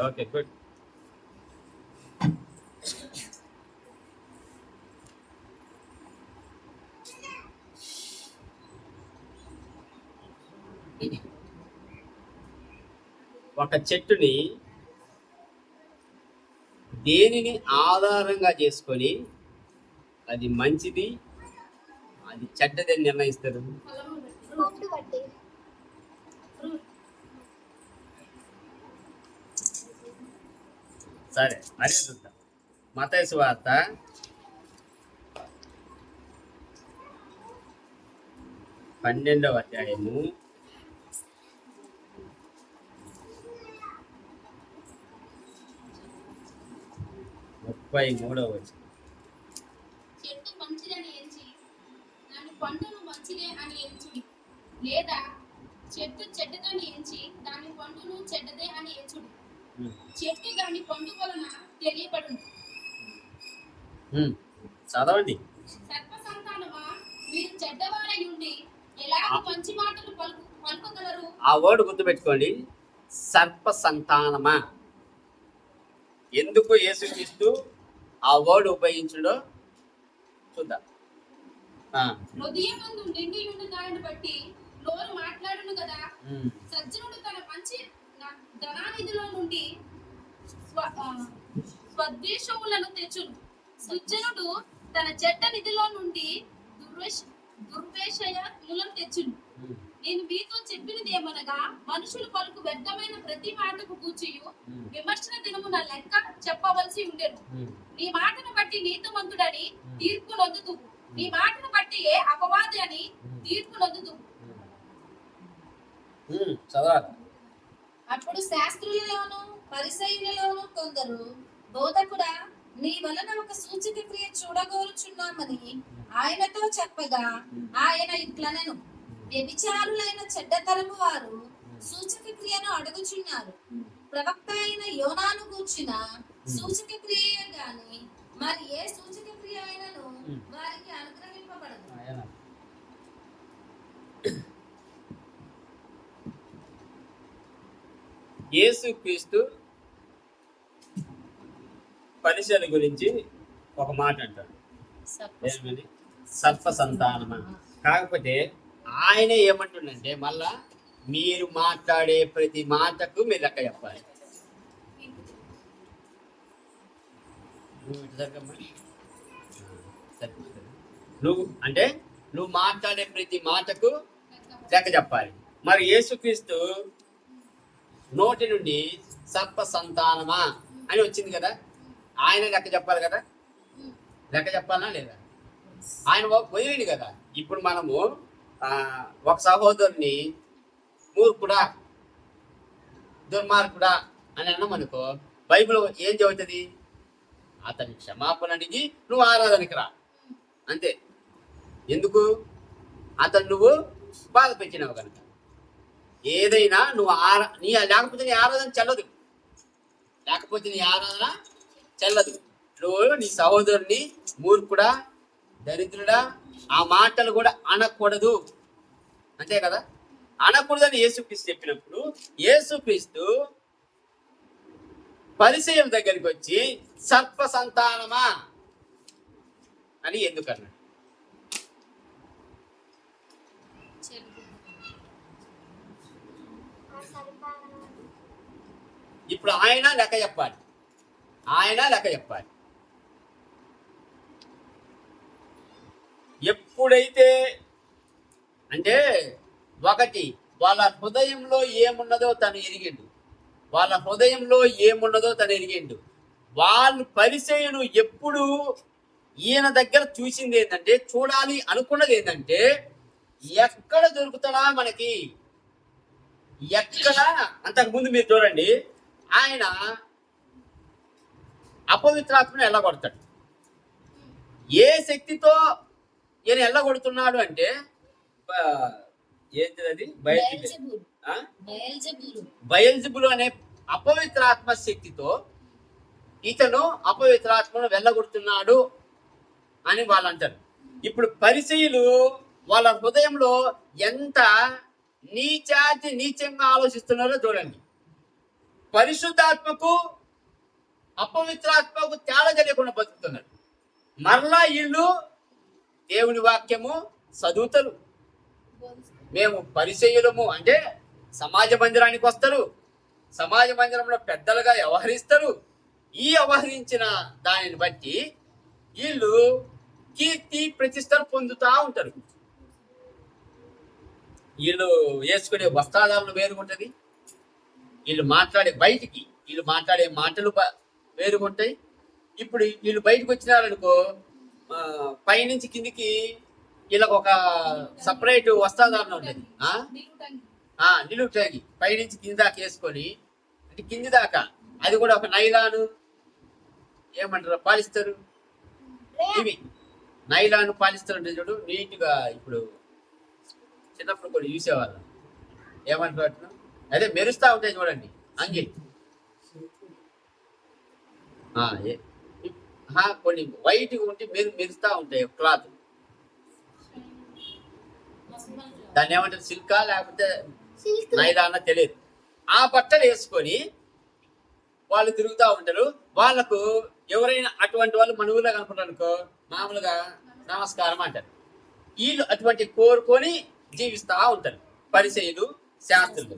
Okay, good. ఒక చెట్టుని దేనిని ఆధారంగా చేసుకొని అది మంచిది, అది చెడ్డదని నిర్ణయిస్తారు? సరే, అదే చూద్దాం. మత్తయి సువార్త 12వ అధ్యాయము 33వ వచనం. చెట్టు మంచిదని ఎంచి దాని పండును మంచిదే అని ఎంచుడి, లేదా చెట్టు చెడ్డదని ఎంచి దాని పండును చెడ్డదే అని ఎంచుడి. చెట్టు దాని పండు వలన తెలియబడును. చదవండి. సర్ప సంతానమా, మీరు చెడ్డవారై ఉండి ఎలాగ మంచి మాటలు పలుకగలరు? ఆ వర్డ్ గుర్తుపెట్టుకోండి, సర్ప సంతానమా. ఎందుకు యేసుక్రీస్తు ఆ వర్డ్ ఉపయోగించడో చూద్దాం. హృదయమందు నిండి ఉండి దానిని బట్టి నోరు మాట్లాడును కదా. సజ్జనుడు తన మంచి ధనానిధిలో నుండి స్వద్వేషములను తెచ్చును, దుర్జనుడు తన చెడ్డ నిధిలో నుండి దుర్వేషములను తెచ్చును. నేను మీతో చెప్పినది ఏమనగా, మనుషులు పలుకు వ్యర్థమైన ప్రతి మాటకు కూర్చియు విమర్శన దినమున లెక్క చెప్పవలసి ఉండేను. నీ మాటను బట్టి నీతిమంతుడని తీర్పు నొందుతూ, నీ మాటను బట్టి ఏ అపవాది అని తీర్పు నొందుతూ. అప్పుడు శాస్త్రులలోను పరిసయ్యులలోను కొందరు, బోధకుడా, నీ వలన ఒక సూచక క్రియ చూడగోరుచున్నామని ఆయనతో చెప్పగా, ఆయన ఇట్లనెను, వ్యభిచారులైన చెడ్డతరము వారు సూచక క్రియను అడుగుచున్నారు. ప్రవక్త అయిన యోనాను గూర్చిన సూచక క్రియ గాని మరి ఏ సూచక క్రియ అయినను వారికి అనుగ్రహింపబడదు. యేసుక్రీస్తు పరిచయం గురించి ఒక మాట అంటాడు, ఏమని? సర్ప సంతానమా. కాకపోతే ఆయన ఏమంటుండంటే, మళ్ళా మీరు మాట్లాడే ప్రతి మాటకు మీరు లెక్క చెప్పాలి. నువ్వు మాట్లాడే ప్రతి మాటకు లెక్క చెప్పాలి. మరి యేసుక్రీస్తు నోటి నుండి సర్ప సంతానమా అని వచ్చింది కదా, ఆయన లెక్క చెప్పాలి కదా. లెక్క చెప్పాలనా లేదా? ఆయన వదిలేండి కదా. ఇప్పుడు మనము ఒక సహోదరుని మూర్ఖుడా, దుర్మార్గుడా అని అన్నామనుకో, బైబిల్ ఏం చెబుతుంది? అతని క్షమాపణ అడిగి నువ్వు ఆరాధనకి రా, అంతే. ఎందుకు? అతను నువ్వు బాధ పెట్టినావు కనుక. ఏదైనా నువ్వు లేకపోతే నీ ఆరాధన చెల్లదు. లేకపోతే నీ ఆరాధన చెల్లదు. నువ్వు నీ సహోదరుని మూర్ఖుడా, దరిద్రుడా ఆ మాటలు కూడా అనకూడదు, అంతే కదా. అనకూడదని యేసుక్రీస్తు చెప్పినప్పుడు, యేసుక్రీస్తు పరిచయం దగ్గరికి వచ్చి సర్ప సంతానమా అని ఎందుకన్నాడు? ఇప్పుడు ఆయన లెక్క చెప్పాలి. ఎప్పుడైతే అంటే ఒకటి, వాళ్ళ హృదయంలో ఏమున్నదో తను ఎరిగిండు. వాళ్ళు పరిచయను ఎప్పుడు ఈయన దగ్గర చూసింది ఏంటంటే, చూడాలి అనుకున్నది ఏంటంటే, ఎక్కడ దొరుకుతాడా మనకి, ఎక్కడ. అంతకుముందు మీరు చూడండి, ఆయన అపవిత్రాత్మను ఎల్లగొడతాడు. ఏ శక్తితో ఈయన ఎల్లగొడుతున్నాడు అంటే, ఏంటిది? బయల్జెబూలు అనే అపవిత్రాత్మ శక్తితో ఇతను అపవిత్రాత్మను వెళ్ళగొడుతున్నాడు అని వాళ్ళు అంటారు. ఇప్పుడు పరిసయ్యులు వాళ్ళ హృదయంలో ఎంత నీచంగా ఆలోచిస్తున్నారో చూడండి. పరిశుద్ధాత్మకు అపవిత్రాత్మకు తేడా తెలియకుండా బతుకుతున్నారు. మరలా వీళ్ళు దేవుని వాక్యము చదువుతారు. మేము పరిచయులము అంటే సమాజ మందిరానికి వస్తారు, సమాజ మందిరంలో పెద్దలుగా వ్యవహరిస్తారు. ఈ వ్యవహరించిన దానిని బట్టి వీళ్ళు కీర్తి ప్రతిష్టలు పొందుతూ ఉంటారు. వీళ్ళు వేసుకునే వస్త్రాధారణ వేరుగుంటది, వీళ్ళు మాట్లాడే మాటలు వేరుగుంటాయి. ఇప్పుడు వీళ్ళు బయటకు వచ్చినారనుకో, పైనుంచి కిందికి వీళ్ళకి ఒక సపరేట్ వస్త్రాధారణ ఉంటుంది. నిలువుటాగి పైనుంచి కింది దాకా వేసుకొని, అంటే కింది దాకా అది కూడా ఒక నైలాను ఏమంటారు పాలిస్తారు, ఇవి నైలాను పాలిస్తారు అంటే చూడు నీట్గా. ఇప్పుడు చిన్నప్పుడు కూడా చూసేవాళ్ళు ఏమంటారు, అదే మెరుస్తా ఉంటాయి చూడండి అంగి. కొన్ని వైట్గా ఉంటే మెరుస్తా ఉంటాయి క్లాత్. దాన్ని ఏమంటారు, సిల్కా లేకపోతే నైలానా తెలియదు. ఆ బట్టలు వేసుకొని వాళ్ళు తిరుగుతూ ఉంటారు. వాళ్ళకు ఎవరైనా అటువంటి వాళ్ళు మన ఊళ్ళో కనుకుంటారు అనుకో, మామూలుగా నమస్కారం అంటారు. వీళ్ళు అటువంటి కోరుకొని జీవిస్తూ ఉంటారు పరిచయులు, శాస్త్రులు.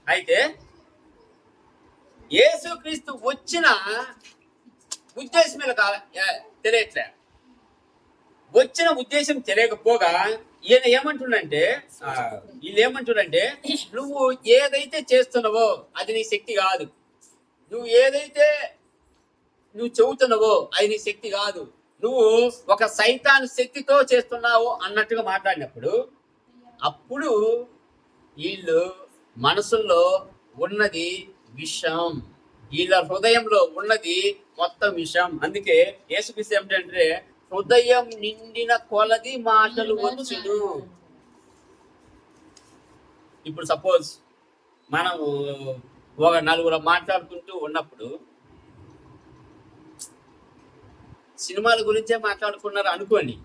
అయితే యేసుక్రీస్తు వచ్చిన ఉద్దేశం తెలియట్లే. వచ్చిన ఉద్దేశం తెలియకపోగా ఈయన ఏమంటుండంటే, వీళ్ళు ఏమంటుండంటే, నువ్వు ఏదైతే చేస్తున్నావో అది నీ శక్తి కాదు, నువ్వు ఏదైతే నువ్వు చెబుతున్నావో అది నీ శక్తి కాదు, నువ్వు ఒక సైతాను శక్తితో చేస్తున్నావు అన్నట్టుగా మాట్లాడినప్పుడు, అప్పుడు వీళ్ళు మనసుల్లో ఉన్నది విషం, వీళ్ళ హృదయంలో ఉన్నది మొత్తం విషం. అందుకే యేసుక్రీస్తు ఏమిటంటే, హృదయం నిండిన కొలది మాటలు వచ్చును. ఇప్పుడు సపోజ్ మనము ఒక నలుగురు మాట్లాడుకుంటూ ఉన్నప్పుడు సినిమాల గురించే మాట్లాడుకున్నారు అనుకోండి,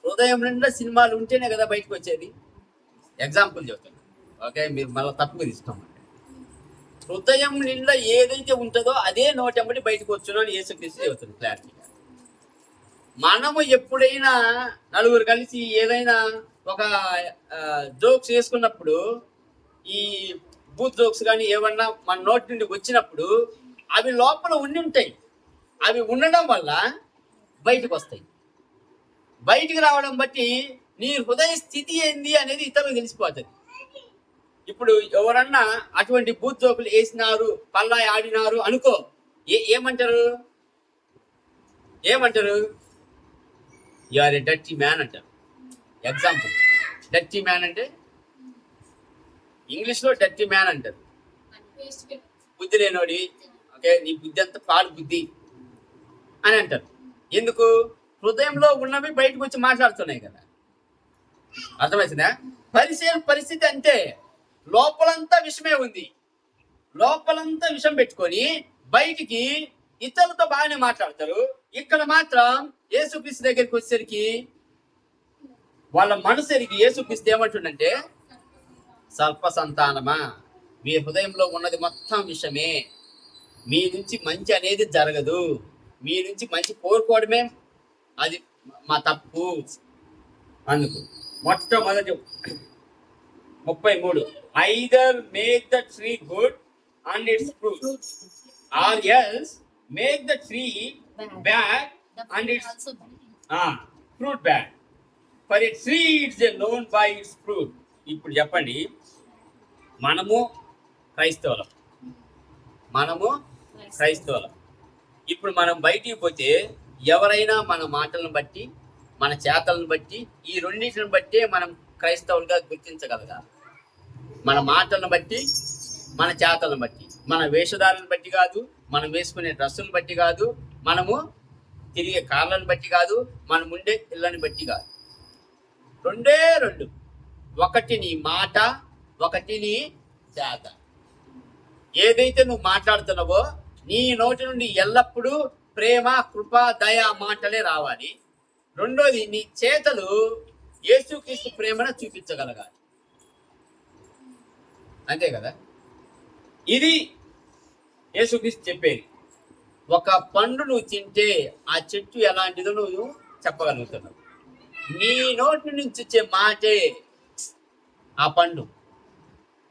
హృదయం నిండా సినిమాలు ఉంటేనే కదా బయటకు వచ్చేది. ఎగ్జాంపుల్ చెప్తాను, ఓకే, మీరు మళ్ళీ తప్పుగా తీసుకోమండి. హృదయం నిండా ఏదైతే ఉంటుందో అదే నోటెంబడి బయటకు వచ్చును అని యేసుక్రీస్తు చెబుతుంది క్లారిటీగా. మనము ఎప్పుడైనా నలుగురు కలిసి ఏదైనా ఒక జోక్స్ వేసుకున్నప్పుడు, ఈ బూత్ జోక్స్ కానీ ఏమన్నా మన నోటి నుండి వచ్చినప్పుడు అవి లోపల ఉండి ఉంటాయి. అవి ఉండడం వల్ల బయటకు వస్తాయి. బయటికి రావడం బట్టి నీ హృదయ స్థితి ఏంది అనేది ఇతరులకు తెలిసిపోతుంది. ఇప్పుడు ఎవరన్నా అటువంటి బూత్ జోకులు వేసినారు, పల్లా ఆడినారు అనుకో, ఏమంటారు you are a dirty man అంటారు. ఎగ్జాంపుల్, డర్టీ మ్యాన్ అంటే ఇంగ్లీష్లో డర్టీ మ్యాన్ అంటారు. బుద్ధి లేనోడి, ఓకే, నీ బుద్ధి అంతా పాడు బుద్ధి అని అంటారు. ఎందుకు? హృదయంలో ఉన్నవి బయటకు వచ్చి మాట్లాడుతున్నాయి కదా. అర్థమవుతుందా? పరిస్థితి అంతే, లోపలంతా విషమే ఉంది. లోపలంతా విషం పెట్టుకొని బయటికి ఇతరులతో బాగానే మాట్లాడతారు. ఇక్కడ మాత్రం యేసుక్రీస్తు దగ్గరికి వచ్చేసరికి వాళ్ళ మనసు ఎరిగి యేసుక్రీస్తు ఏమంటుండంటే, సర్ప సంతానమా, మీ హృదయంలో ఉన్నది మొత్తం విషమే, మీ నుంచి మంచి అనేది జరగదు, మీ నుంచి మంచి కోరుకోవడమే అది మా తప్పు. అందుకు మొట్టమొదటి 33, either make the tree good and it's fruit, or else make the tree bad and it's fruit bad, for a tree it's a known by it's fruit. ఇప్పుడు చెప్పండి, మనము క్రైస్తవులం. ఇప్పుడు మనం బయటికి పోతే ఎవరైనా మన మాటలను బట్టి, మన చేతలను బట్టి, ఈ రెండింటిని బట్టే మనం క్రైస్తవులుగా గుర్తించగలగాలి. మన మాటలను బట్టి, మన చేతలను బట్టి, మన వేషధాలను బట్టి కాదు, మనం వేసుకునే డ్రెస్సులను బట్టి కాదు, మనము తిరిగే కార్లను బట్టి కాదు, మనం ఉండే ఇళ్ళని బట్టి కాదు. రెండే రెండు, ఒకటి నీ మాట, ఒకటి నీ చేత. ఏదైతే నువ్వు మాట్లాడుతున్నావో నీ నోటి నుండి ఎల్లప్పుడూ ప్రేమ, కృప, దయ మాటలే రావాలి. రెండోది, నీ చేతలు యేసుక్రీస్తు ప్రేమను చూపించగలగాలి. అంతే కదా? ఇది యేసుక్రీస్తు చెప్పేది. ఒక పండు నువ్వు తింటే ఆ చెట్టు ఎలాంటిదో నువ్వు చెప్పగలుగుతున్నావు. నీ నోటి నుంచి వచ్చే మాటే ఆ పండు,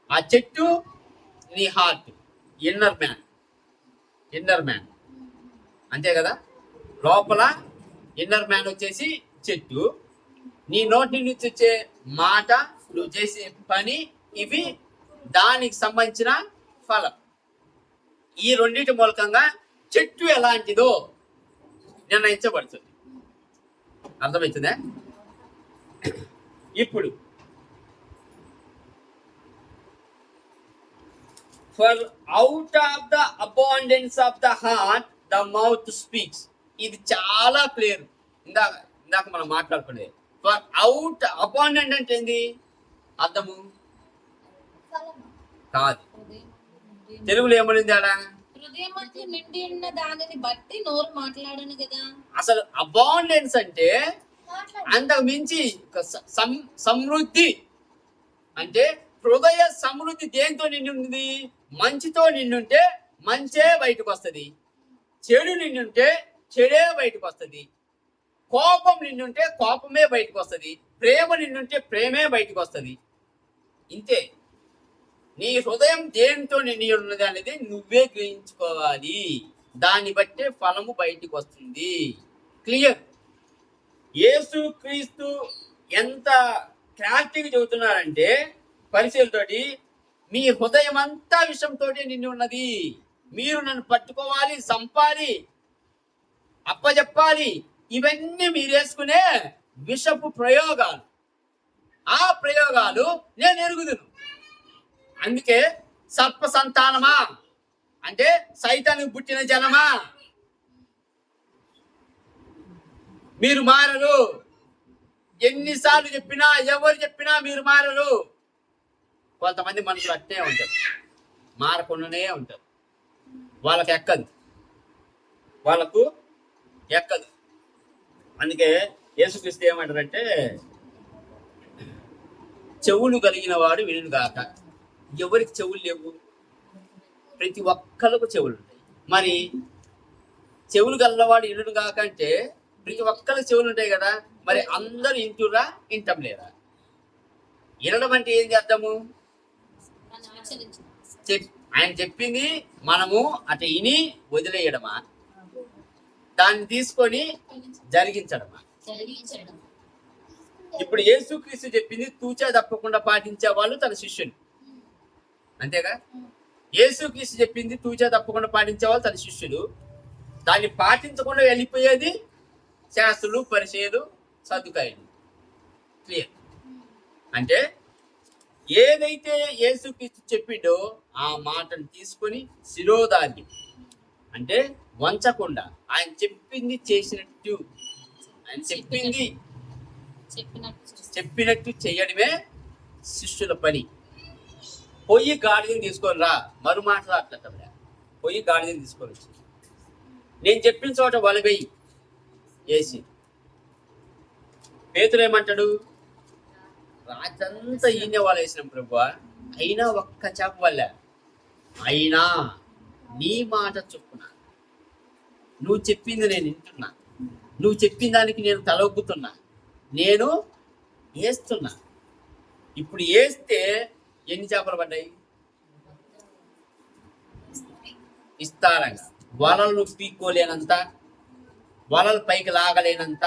ఆ చెట్టు నీ హార్ట్, ఇన్నర్ మ్యాన్ అంతే కదా. లోపల ఇన్నర్ మ్యాన్ వచ్చేసి చెట్టు, నీ నోటి నుంచి వచ్చే మాట, నువ్వు చేసే పని, ఇవి దానికి సంబంధించిన ఫలం. ఈ రెండింటి మూలకంగా చెట్టు ఎలాంటిదో నిర్ణయించబడుతుంది. అర్థమవుతుందా? ఇప్పుడు for out of the abundance of the heart the mouth speaks. ఇది చాలా క్లియర్. ఇందాక మనం మాట్లాడుకునేది. ఫర్ అవుట్ అబాండెంట్ అంటే ఏంది అర్థము? కాదు, తెలుగులో ఏమనింది ఆడ? హృదయం నిండి ఉన్న దానిని బట్టి నోరు మాట్లాడను కదా. అసలు అబాండెన్స్ అంటే అంతకు మించి సమృద్ధి. అంటే హృదయ సమృద్ధి దేంతో నిండి ఉంది? మంచితో నిండుంటే మంచే బయటకు వస్తుంది, చెడు నిండుంటే చెడే బయటకు వస్తుంది, కోపం నిండుంటే కోపమే బయటకు వస్తుంది, ప్రేమ నిండుంటే ప్రేమే బయటకు వస్తుంది. ఇంతే. నీ హృదయం దేనితో నిండి ఉన్నది అనేది నువ్వే గ్రహించుకోవాలి. దాన్ని బట్టే ఫలము బయటికి వస్తుంది. క్లియర్. యేసుక్రీస్తు ఎంత క్లారిటీగా చెబుతున్నారంటే పరిశీలతోటి, మీ హృదయం అంతా విషంతో నిండి ఉన్నది, మీరు నన్ను పట్టుకోవాలి, సంపాలి, అప్పచెప్పాలి, ఇవన్నీ మీరు వేసుకునే విషపు ప్రయోగాలు. ఆ ప్రయోగాలు నేను ఎరుగుదును. అందుకే సర్ప సంతానమా అంటే సైతానికి పుట్టిన జనమా, మీరు మారరు. ఎన్నిసార్లు చెప్పినా, ఎవరు చెప్పినా మీరు మారరు. కొంతమంది మనుషులు అట్టే ఉంటారు, మారకుండానే ఉంటారు. వాళ్ళకు ఎక్కదు. అందుకే యేసుక్రీస్తు ఏమంటారంటే, చెవులు కలిగిన వాడు వినును గాక. ఎవరికి చెవులు లేవు? ప్రతి ఒక్కరికి చెవులు ఉంటాయి. మరి చెవులు గలవాడు వినును గాక అంటే ప్రతి ఒక్కరికి చెవులు ఉంటాయి కదా. మరి అందరూ ఇంటురా, వింటం లేదా? వినడం అంటే ఏం చేద్దాము? ఆయన చెప్పింది మనము అటు విని వదిలేయడమా, దాన్ని తీసుకొని జరిగించడమా? ఇప్పుడు యేసుక్రీస్తు చెప్పింది తూచా తప్పకుండా పాటించే వాళ్ళు తన శిష్యులు, అంతేగా. యేసుక్రీస్తు చెప్పింది తూచా తప్పకుండా పాటించే వాళ్ళు తన శిష్యులు. దాన్ని పాటించకుండా వెళ్ళిపోయేది శాస్త్రులు, పరిచయులు, సద్దుకాయులు. క్లియర్. అంటే ఏదైతే యేసుక్రీస్తు చెప్పిండో ఆ మాటను తీసుకొని శిరోధార్యం అంటే వంచకుండా ఆయన చెప్పింది చేసినట్టు, ఆయన చెప్పినట్టు చేయడమే శిష్యుల పని. పొయ్యి గాడిదని తీసుకొని రా, మరు మాట్లాడలే. పొయ్యి గాడిదని తీసుకొని వచ్చి నేను చెప్పిన చోట వలవేయి వేసి. పేతురు ఏమంటాడు? రాత్రంతా ఈయన వాళ్ళు వేసినాం ప్రభువా, అయినా ఒక్క చేప వల్ల, అయినా నీ మాట చొప్పున, నువ్వు చెప్పింది నేను వింటున్నా, నువ్వు చెప్పిన దానికి నేను తలొగ్గుతున్నా, నేను వేస్తున్నా. ఇప్పుడు వేస్తే ఎన్ని చేపలు పడ్డాయి? విస్తారంగా. వలలు పీక్కోలేనంత, వలలు పైకి లాగలేనంత.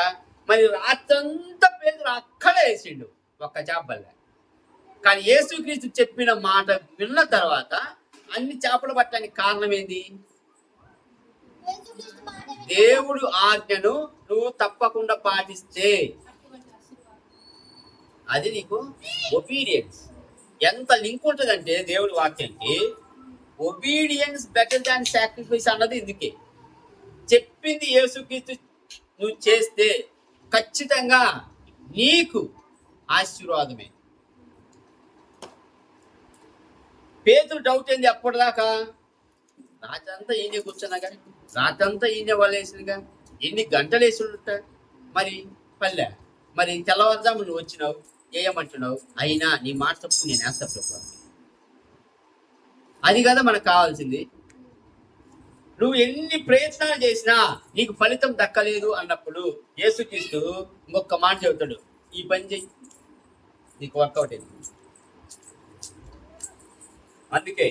మరి రాత్రంతా పేదలు అక్కడే వేసిండు ఒక్క చేపలే. కానీ యేసుక్రీస్తు చెప్పిన మాట విన్న తర్వాత అన్ని చేపలు పట్టడానికి కారణం ఏంది? దేవుడు ఆజ్ఞను నువ్వు తప్పకుండా పాటిస్తే అది నీకు ఒబీడియన్స్. ఎంత లింక్ ఉంటుందంటే దేవుడి వాక్యానికి, ఒబీడియన్స్ బెటర్ దాన్ సాక్రిఫైస్ అన్నది ఇందుకే. చెప్పింది యేసుక్రీస్తు నువ్వు చేస్తే ఖచ్చితంగా నీకు ఆశీర్వాదమే. పేతురు డౌట్ ఏంది అప్పటిదాకా? రాత్రంతా ఈయన కూర్చున్నాగా, రాత్రంతా ఈయన వాళ్ళు వేసినగా, ఎన్ని గంటలు వేసి ఉంటా. మరి పల్లె, మరి తెల్లవారుజాము నువ్వు వచ్చినావు, ఏమంటున్నావు? అయినా నీ మాట తప్పు నేను వేస్తా ప్రభు. అది కదా మనకు కావాల్సింది. నువ్వు ఎన్ని ప్రయత్నాలు చేసినా నీకు ఫలితం దక్కలేదు అన్నప్పుడు యేసుక్రీస్తు ఇంకొక మాట చెబుతాడు, ఈ పని చెయ్యి, నీకు వర్కౌట్ అయింది. అందుకే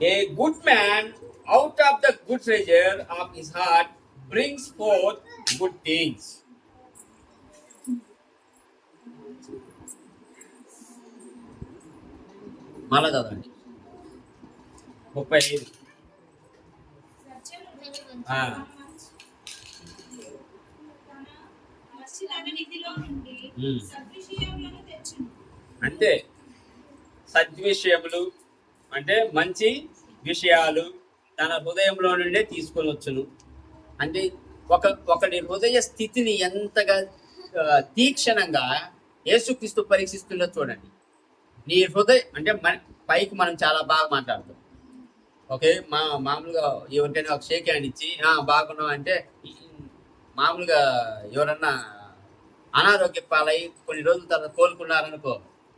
a good man out of the good treasure of his heart brings fourth good things. మళ్ళా చదవండి 35. అంతే, సద్విషయములు అంటే మంచి విషయాలు తన హృదయంలో నుండే తీసుకొని వచ్చును. అంటే ఒకటి హృదయ స్థితిని ఎంతగా తీక్షణంగా యేసుక్రీస్తు పరీక్షిస్తుందో చూడండి. నీ హృదయం అంటే పైకి మనం చాలా బాగా మాట్లాడతాం, ఓకే, మామూలుగా ఎవరికైనా ఒక షేక్ హ్యాండ్ ఇచ్చి బాగున్నాం అంటే, మామూలుగా ఎవరన్నా అనారోగ్య పాలై కొన్ని రోజుల తర్వాత కోలుకున్నారనుకో,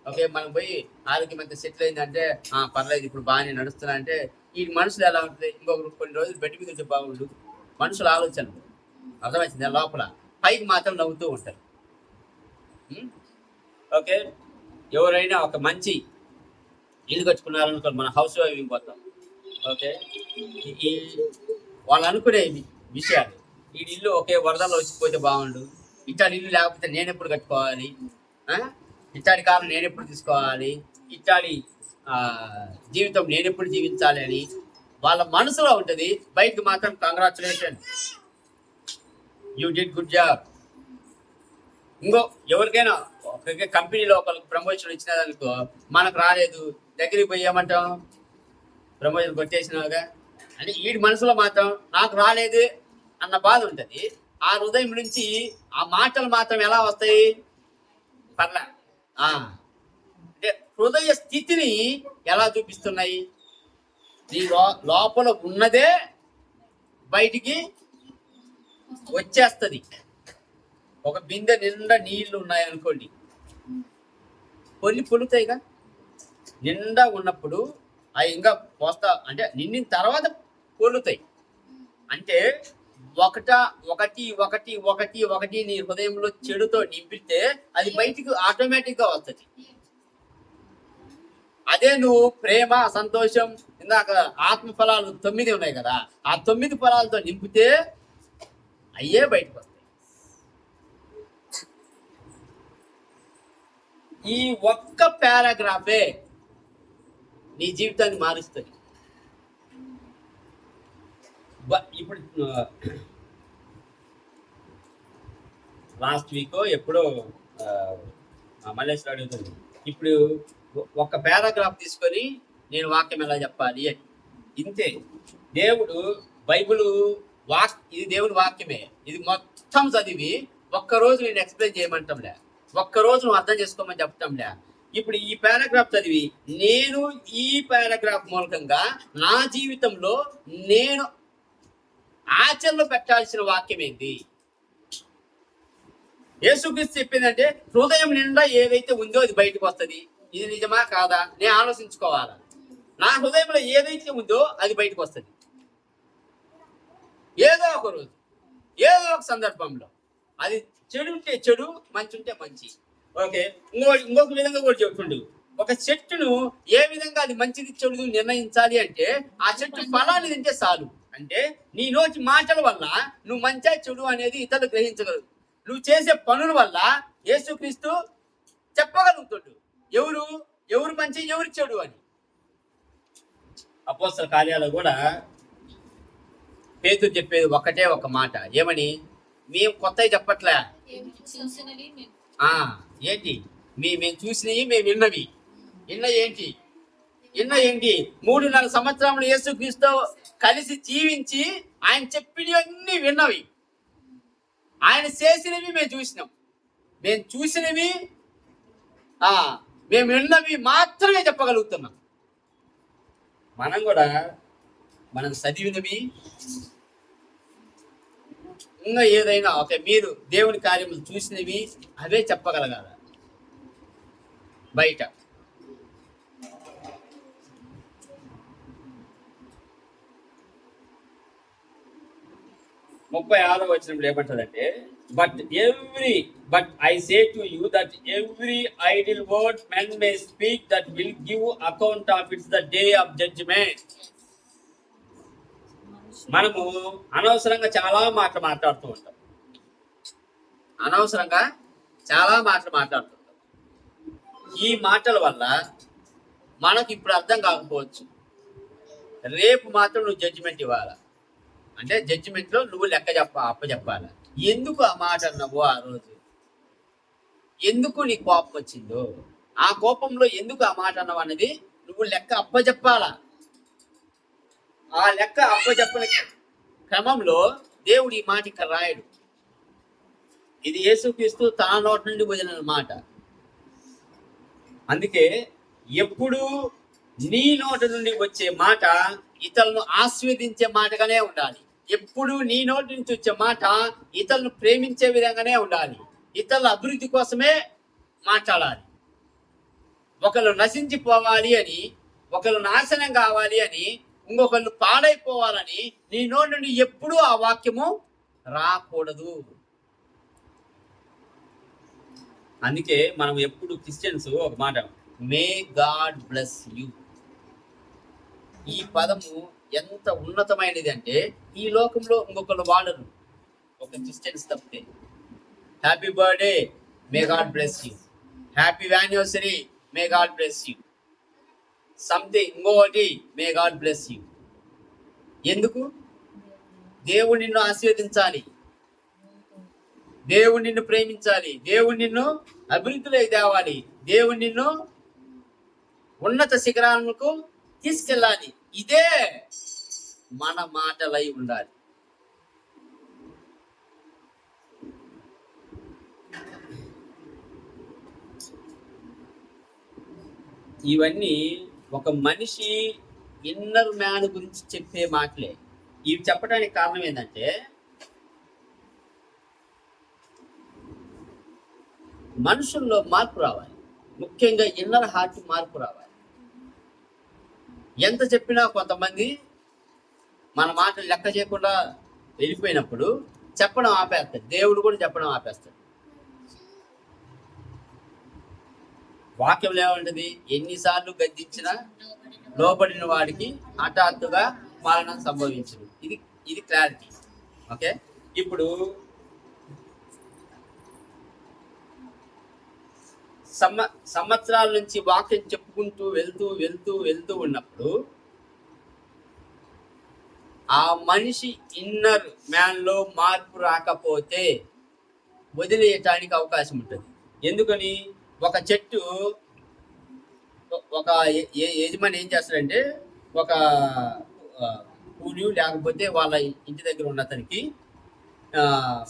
ఓకే, మనం పోయి ఆరోగ్యం ఎంత సెటిల్ అయిందంటే పర్లేదు ఇప్పుడు బాగానే నడుస్తున్నా అంటే, ఈ మనుషులు ఎలా ఉంటుంది, ఇంకొక కొన్ని రోజులు బెడ్ మీద వచ్చే బాగుండు మనుషుల ఆలోచన అర్థమవుతుంది. లోపల పైకి మాత్రం నవ్వుతూ ఉంటారు. ఓకే, ఎవరైనా ఒక మంచి ఇల్లు కట్టుకున్నారనుకో, మన హౌస్ వైవింగ్ పోతాం, ఓకే, వాళ్ళు అనుకునే విషయాలు, ఈ ఇల్లు ఒకే వరదలో వచ్చిపోతే బాగుండు, ఇట్లాంటి ఇల్లు లేకపోతే నేను ఎప్పుడు కట్టుకోవాలి, ఇట్లాంటి కాలం నేను ఎప్పుడు తీసుకోవాలి, ఇట్లాంటి జీవితం నేను ఎప్పుడు జీవించాలి అని వాళ్ళ మనసులో ఉంటుంది. బయటకు మాత్రం congratulation, you did good job. ఇంకో ఎవరికైనా కంపెనీలో ఒకరికి ప్రమోషన్ ఇచ్చినదనుకో, మనకు రాలేదు, దగ్గరికి పోయి ఏమంటాం, ప్రమోషన్ కొట్టేసినావుగా అంటే వీడి మనసులో మాత్రం నాకు రాలేదు అన్న బాధ ఉంటుంది. ఆ హృదయం నుంచి ఆ మాటలు మాత్రం ఎలా వస్తాయి, పర్లే అంటే హృదయ స్థితిని ఎలా చూపిస్తున్నాయి, నీ లోపల ఉన్నదే బయటికి వచ్చేస్తుంది. ఒక బిందె నిండా నీళ్లు ఉన్నాయి అనుకోండి, కొన్ని పొలుతాయిగా, నిండా ఉన్నప్పుడు అవి ఇంకా పోస్తా అంటే నిండిన తర్వాత పొలుతాయి. అంటే ఒకటి ఒకటి ఒకటి ఒకటి నీ హృదయంలో చెడుతో నింపితే అది బయటికి ఆటోమేటిక్గా వస్తుంది. అదే నువ్వు ప్రేమ, సంతోషం, ఇందాక ఆత్మ ఫలాలు 9 ఉన్నాయి కదా, ఆ 9 ఫలాలతో నింపితే అయ్యే బయటకు వస్తాయి. ఈ ఒక్క పారాగ్రాఫే నీ జీవితాన్ని మారుస్తుంది. ఇప్పుడు లాస్ట్ వీక్ ఎప్పుడో మల్లేశ్వర అడుగుతుంది, ఇప్పుడు ఒక పారాగ్రాఫ్ తీసుకొని నేను వాక్యం ఎలా చెప్పాలి అని. ఇంతే, దేవుడు బైబిల్ ఇది దేవుని వాక్యమే, ఇది మొత్తం చదివి ఒక్కరోజు నేను ఎక్స్ప్లెయిన్ చేయమంటాంలే, ఒక్కరోజు నువ్వు అర్థం చేసుకోమని చెప్తాంలే. ఇప్పుడు ఈ పారాగ్రాఫ్ చదివి నేను ఈ పారాగ్రాఫ్ మూలకంగా నా జీవితంలో నేను ఆచరణలో పెట్టాల్సిన వాక్యం ఏంటి? యేసుక్రీస్తు చెప్పిందంటే హృదయం నిండా ఏదైతే ఉందో అది బయటకు వస్తుంది. ఇది నిజమా కాదా నేను ఆలోచించుకోవాలా. నా హృదయంలో ఏదైతే ఉందో అది బయటకు వస్తుంది. ఏదో ఒక రోజు, ఏదో ఒక సందర్భంలో అది చెడు ఉంటే చెడు, మంచి ఉంటే మంచి. ఓకే, ఇంకొక విధంగా కూడా చెప్తుండు, ఒక చెట్టును ఏ విధంగా అది మంచిది చెడు నిర్ణయించాలి అంటే ఆ చెట్టు ఫలాన్ని తింటే చాలు. అంటే నీ నోటి మాటల వల్ల నువ్వు మంచి చెడు అనేది ఇతరులు గ్రహించగలరు. నువ్వు చేసే పనుల వల్ల యేసుక్రీస్తు చెప్పగలుగుతాడు ఎవరు మంచి ఎవరు చెడు అని. అపోస్తల కార్యాలు కూడా పేతురు చెప్పేది ఒకటే ఒక మాట, ఏమని? మేము కొత్తవి చెప్పట్లే, ఏంటి మేము చూసినవి, మేము విన్నవి. ఏంటి 3.5 సంవత్సరములు యేసుక్రీస్తు కలిసి జీవించి ఆయన చెప్పినవన్నీ విన్నవి, ఆయన చేసినవి మేము చూసినాం. మేము చూసినవి మేము విన్నవి మాత్రమే చెప్పగలుగుతున్నాం. మనం కూడా మనం చదివినవి ఇంకా ఏదైనా ఓకే, మీరు దేవుని కార్యములు చూసినవి అవే చెప్పగలగాల. బయట 36వ వచనంలో ఏమంటదంటే but I say to you that every idle word men may speak that will give account of its the day of judgement. మనము అనవసరంగా చాలా మాటలు మాట్లాడుతూ ఉంటాం. ఈ మాటల వల్ల మనకు ఇప్పుడు అర్థం కాకపోవచ్చు. రేపు మాత్రం నువ్వు జడ్జిమెంట్ ఇవ్వాలా, అంటే జడ్జిమెంట్లో నువ్వు లెక్క అప్పచెప్పాలి. ఎందుకు ఆ మాట అన్నావు ఆ రోజు, ఎందుకు నీ కోపం వచ్చిందో, ఆ కోపంలో ఎందుకు ఆ మాట అన్నావు అనేది నువ్వు లెక్క అప్పచెప్పాలా. ఆ లెక్క అప్పచెప్పని క్రమంలో దేవుడు ఈ మాట ఇక్కడ రాయడు. ఇది యేసుక్రీస్తు తన నోటి నుండి వదిలిన మాట. అందుకే ఎప్పుడు నీ నోటి నుండి వచ్చే మాట ఇతరులను ఆస్వాదించే మాటగానే ఉండాలి. ఎప్పుడు నీ నోటి నుంచి వచ్చే మాట ఇతరులను ప్రేమించే విధంగానే ఉండాలి. ఇతరుల అభివృద్ధి కోసమే మాట్లాడాలి. ఒకళ్ళు నశించిపోవాలి అని, ఒకళ్ళు నాశనం కావాలి అని, ఇంకొకళ్ళు పాడైపోవాలని నీ నోటి నుండి ఎప్పుడూ ఆ వాక్యము రాకూడదు. అందుకే మనం ఎప్పుడు క్రిస్టియన్స్ ఒక మాట, మే గాడ్ బ్లెస్ యూ. ఈ పదము ఎంత ఉన్నతమైనది అంటే ఈ లోకంలో ఇంకొకళ్ళు వాడరు, ఒక క్రిస్టియన్స్ తప్పితే. Happy birthday, may God bless you. Happy anniversary, may God bless you. Something ఇంకోటి, మే గాడ్ బ్లెస్ యూ. ఎందుకు? దేవుడు నిన్ను ఆశీర్వదించాలి, దేవుడు నిన్ను ప్రేమించాలి, దేవుడు నిన్ను అభివృద్ధిలోకి తేవాలి, దేవుడు నిన్ను ఉన్నత శిఖరాలకు తీసుకెళ్ళాలి. ఇదే మన మాటలై ఉండాలి. ఇవన్నీ ఒక మనిషి ఇన్నర్ మ్యాన్ గురించి చెప్పే మాటలే. ఇవి చెప్పడానికి కారణం ఏంటంటే మనుషుల్లో మార్పు రావాలి, ముఖ్యంగా ఇన్నర్ హార్ట్ మార్పు రావాలి. ఎంత చెప్పినా కొంతమంది మన మాటలు లెక్క చేయకుండా వెళ్ళిపోయినప్పుడు చెప్పడం ఆపేస్తాడు. దేవుడు కూడా చెప్పడం ఆపేస్తాడు. వాక్యంలో ఏమంటది? ఎన్నిసార్లు గద్దించినా లోబడిన వాడికి హఠాత్తుగా మరణం సంభవించదు. ఇది క్లారిటీ. ఓకే, ఇప్పుడు సంవత్సరాల నుంచి వాక్యం చెప్పుకుంటూ వెళ్తూ ఉన్నప్పుడు ఆ మనిషి ఇన్నర్ మ్యాన్ లో మార్పు రాకపోతే వదిలేయటానికి అవకాశం ఉంటుంది. ఎందుకని? ఒక చెట్టు, ఒక యజమాని ఏం చేస్తాడంటే ఒక కూలి లేకపోతే వాళ్ళ ఇంటి దగ్గర ఉన్న అతనికి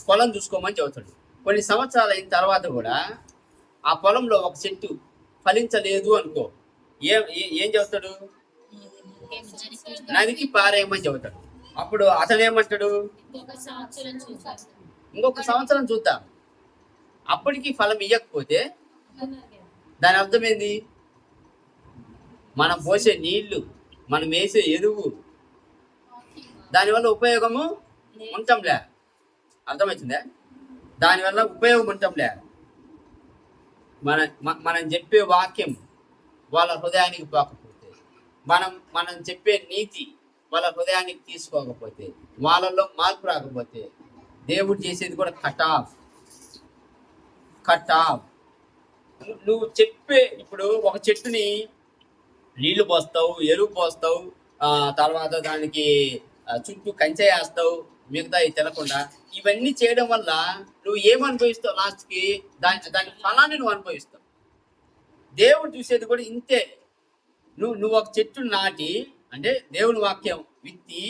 పొలం చూసుకోమని చెబుతాడు. కొన్ని సంవత్సరాలు అయిన తర్వాత కూడా ఆ పొలంలో ఒక చెట్టు ఫలించలేదు అనుకో, ఏం చెబుతాడు? నదికి పారేయమని చెబుతాడు. అప్పుడు అతను ఏమంటాడు? ఇంకొక సంవత్సరం చూద్దాం. అప్పటికి ఫలం ఇవ్వకపోతే దాని అర్థం ఏంది? మనం పోసే నీళ్లు, మనం వేసే ఎరువు, దానివల్ల ఉపయోగము ఉంటాంలే. అర్థమవుతుందా? దానివల్ల ఉపయోగం ఉంటాంలే. మనం చెప్పే వాక్యం వాళ్ళ హృదయానికి పోకపోతే, మనం చెప్పే నీతి వాళ్ళ హృదయానికి తీసుకోకపోతే, వాళ్ళల్లో మార్పు రాకపోతే, దేవుడు చేసేది కూడా కట్ ఆఫ్. నువ్వు చెప్పే, ఇప్పుడు ఒక చెట్టుని నీళ్లు పోస్తావు, ఎరువు పోస్తావు, తర్వాత దానికి చుట్టూ కంచె వేస్తావు, మిగతా తినకుండా. ఇవన్నీ చేయడం వల్ల నువ్వు ఏమనుభవిస్తావు? లాస్ట్కి దాని ఫలాన్ని నువ్వు అనుభవిస్తావు. దేవుడు చూసేది కూడా ఇంతే. నువ్వు ఒక చెట్టు నాటి, అంటే దేవుని వాక్యం విత్తి,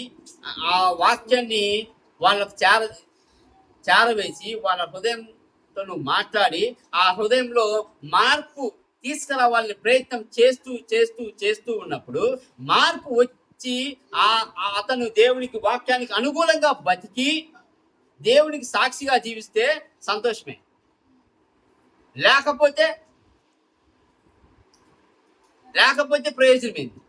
ఆ వాక్యాన్ని వాళ్ళకు చేరవేసి వాళ్ళ హృదయంతో నువ్వు మాట్లాడి ఆ హృదయంలో మార్పు తీసుకురావాలని ప్రయత్నం చేస్తూ ఉన్నప్పుడు మార్పు వచ్చి అతను దేవునికి వాక్యానికి అనుకూలంగా బతికి దేవునికి సాక్షిగా జీవిస్తే సంతోషమే. లేకపోతే ప్రయోజనం ఏంది?